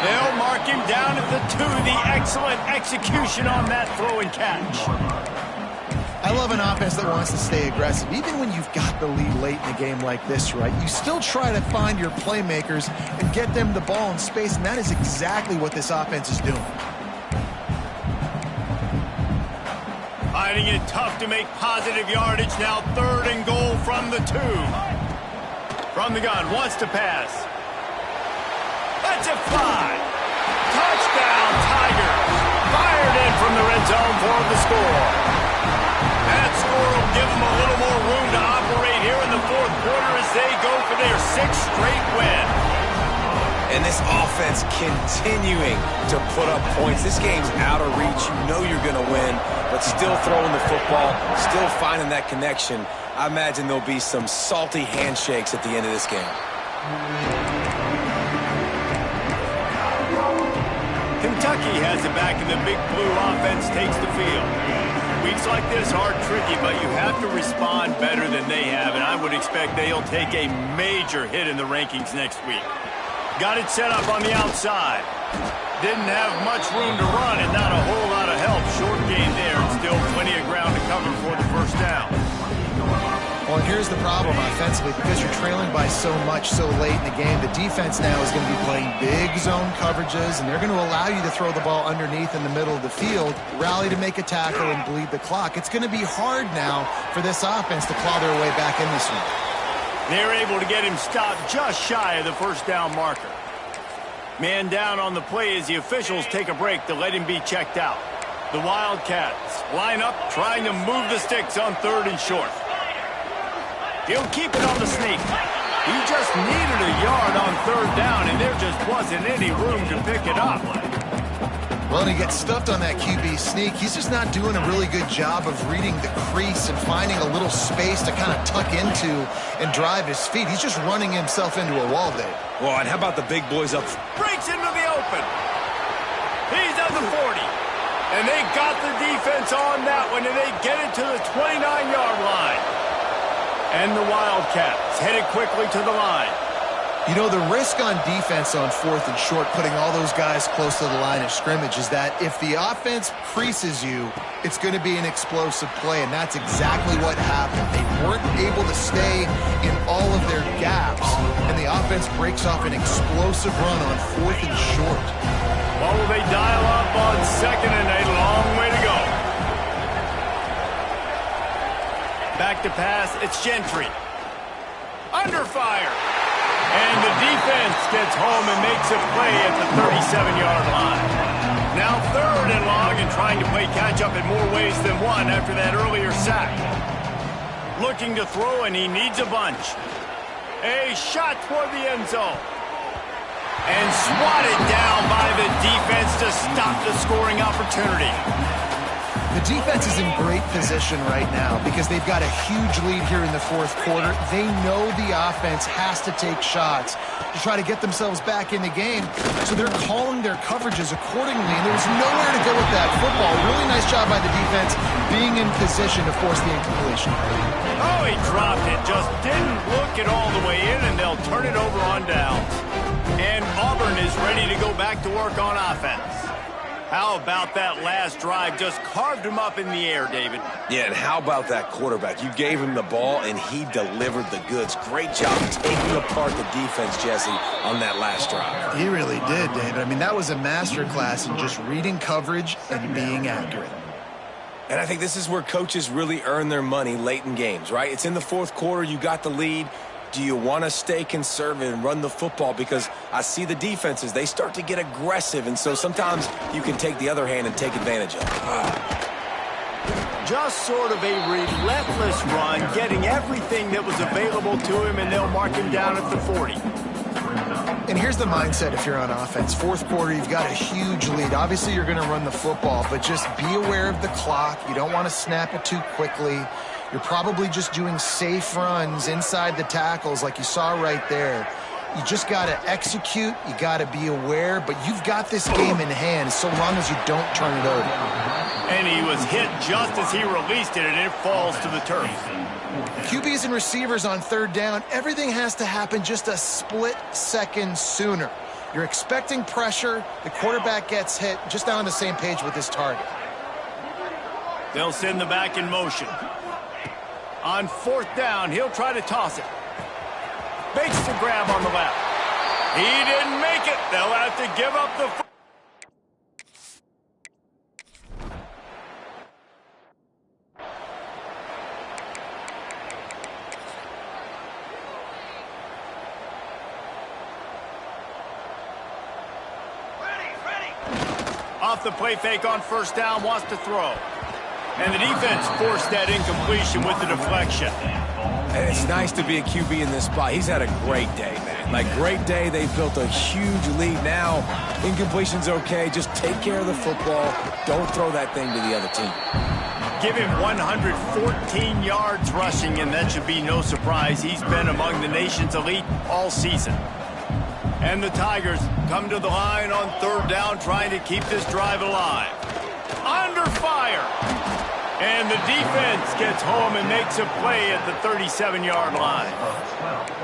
They'll mark him down at the 2. The excellent execution on that throw and catch. I love an offense that wants to stay aggressive. Even when you've got the lead late in a game like this, right, you still try to find your playmakers and get them the ball in space, and that is exactly what this offense is doing. Finding it tough to make positive yardage. Now 3rd and goal from the 2. From the gun, wants to pass. Let's it fly. Touchdown, Tigers. Fired in from the red zone for the score. That score will give them a little more room to operate here in the 4th quarter as they go for their 6th straight win. And this offense continuing to put up points. This game's out of reach. You know you're going to win, but still throwing the football, still finding that connection. I imagine there'll be some salty handshakes at the end of this game. Kentucky has it back, and the big blue offense takes the field. Weeks like this are tricky, but you have to respond better than they have, and I would expect they'll take a major hit in the rankings next week. Got it set up on the outside. Didn't have much room to run and not a whole lot of help. Short gain there, and still plenty of ground to cover for the 1st down. Well, and here's the problem offensively. Because you're trailing by so much so late in the game, the defense now is going to be playing big zone coverages, and they're going to allow you to throw the ball underneath in the middle of the field, rally to make a tackle, and bleed the clock. It's going to be hard now for this offense to claw their way back in this one. They're able to get him stopped just shy of the 1st down marker. Man down on the play as the officials take a break to let him be checked out. The Wildcats line up, trying to move the sticks on 3rd and short. He'll keep it on the sneak. He just needed a yard on 3rd down, and there just wasn't any room to pick it up. Well, and he gets stuffed on that QB sneak. He's just not doing a really good job of reading the crease and finding a little space to kind of tuck into and drive his feet. He's just running himself into a wall, Dave. Well, and how about the big boys up? Breaks into the open. He's at the 40. And they got the defense on that one, and they get it to the 29-yard line. And the Wildcats headed quickly to the line. You know, the risk on defense on 4th and short, putting all those guys close to the line of scrimmage, is that if the offense creases you, it's going to be an explosive play, and that's exactly what happened. They weren't able to stay in all of their gaps, and the offense breaks off an explosive run on 4th and short. Well, will they dial up on 2nd and a long way to go? Back to pass, it's Gentry. Under fire. And the defense gets home and makes a play at the 37-yard line. Now 3rd and long, and trying to play catch-up in more ways than one after that earlier sack. Looking to throw, and he needs a bunch. A shot toward the end zone. And swatted down by the defense to stop the scoring opportunity. The defense is in great position right now because they've got a huge lead here in the 4th quarter. They know the offense has to take shots to try to get themselves back in the game, so they're calling their coverages accordingly, and there was nowhere to go with that football. Really nice job by the defense being in position to force the incompletion. Oh, he dropped it. Just didn't look it all the way in, and they'll turn it over on downs. And Auburn is ready to go back to work on offense. How about that last drive? Just carved him up in the air, David. Yeah, and how about that quarterback? You gave him the ball, and he delivered the goods. Great job taking apart the defense, Jesse, on that last drive. He really did, David. I mean, that was a masterclass in just reading coverage and being accurate. And I think this is where coaches really earn their money late in games, right? It's in the 4th quarter. You got the lead. Do you want to stay conservative and run the football? Because I see the defenses, they start to get aggressive, and so sometimes you can take the other hand and take advantage of it. Just sort of a relentless run, getting everything that was available to him, and they'll mark him down at the 40. And here's the mindset if you're on offense. 4th quarter, you've got a huge lead. Obviously, you're going to run the football, but just be aware of the clock. You don't want to snap it too quickly. You're probably just doing safe runs inside the tackles like you saw right there. You just got to execute. You got to be aware, but you've got this game in hand so long as you don't turn it over. And he was hit just as he released it, and it falls to the turf. QBs and receivers on third down, everything has to happen just a split second sooner. You're expecting pressure, the quarterback gets hit, just not on the same page with his target. They'll send the back in motion. On fourth down, he'll try to toss it. Makes the grab on the left. He didn't make it. They'll have to give up the... Off the play fake on first down, wants to throw. And the defense forced that incompletion with the deflection. And it's nice to be a QB in this spot. He's had a great day, man. Like, great day. They've built a huge lead. Now, incompletion's okay. Just take care of the football. Don't throw that thing to the other team. Give him 114 yards rushing, and that should be no surprise. He's been among the nation's elite all season. And the Tigers come to the line on third down, trying to keep this drive alive. Under fire. And the defense gets home and makes a play at the 37-yard line.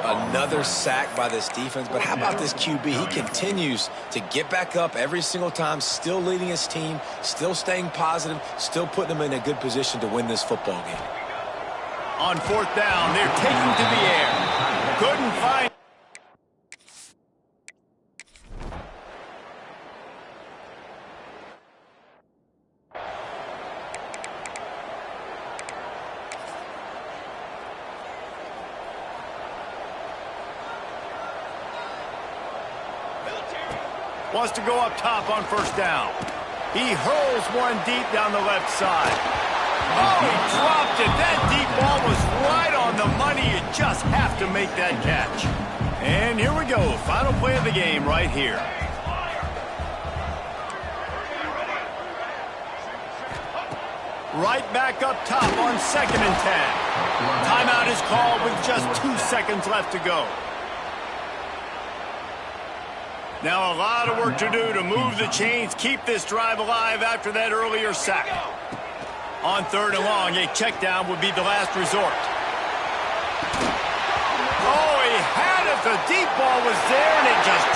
Another sack by this defense, but how about this QB? He continues to get back up every single time, still leading his team, still staying positive, still putting them in a good position to win this football game. On fourth down, they're taking to the air. Couldn't find... Wants to go up top on first down. He hurls one deep down the left side. Oh, he dropped it. That deep ball was right on the money. You just have to make that catch. And here we go. Final play of the game right here. Right back up top on 2nd and 10. Timeout is called with just 2 seconds left to go. Now a lot of work to do to move the chains, keep this drive alive after that earlier sack. On third and long, a check down would be the last resort. Oh, he had it. The deep ball was there, and it just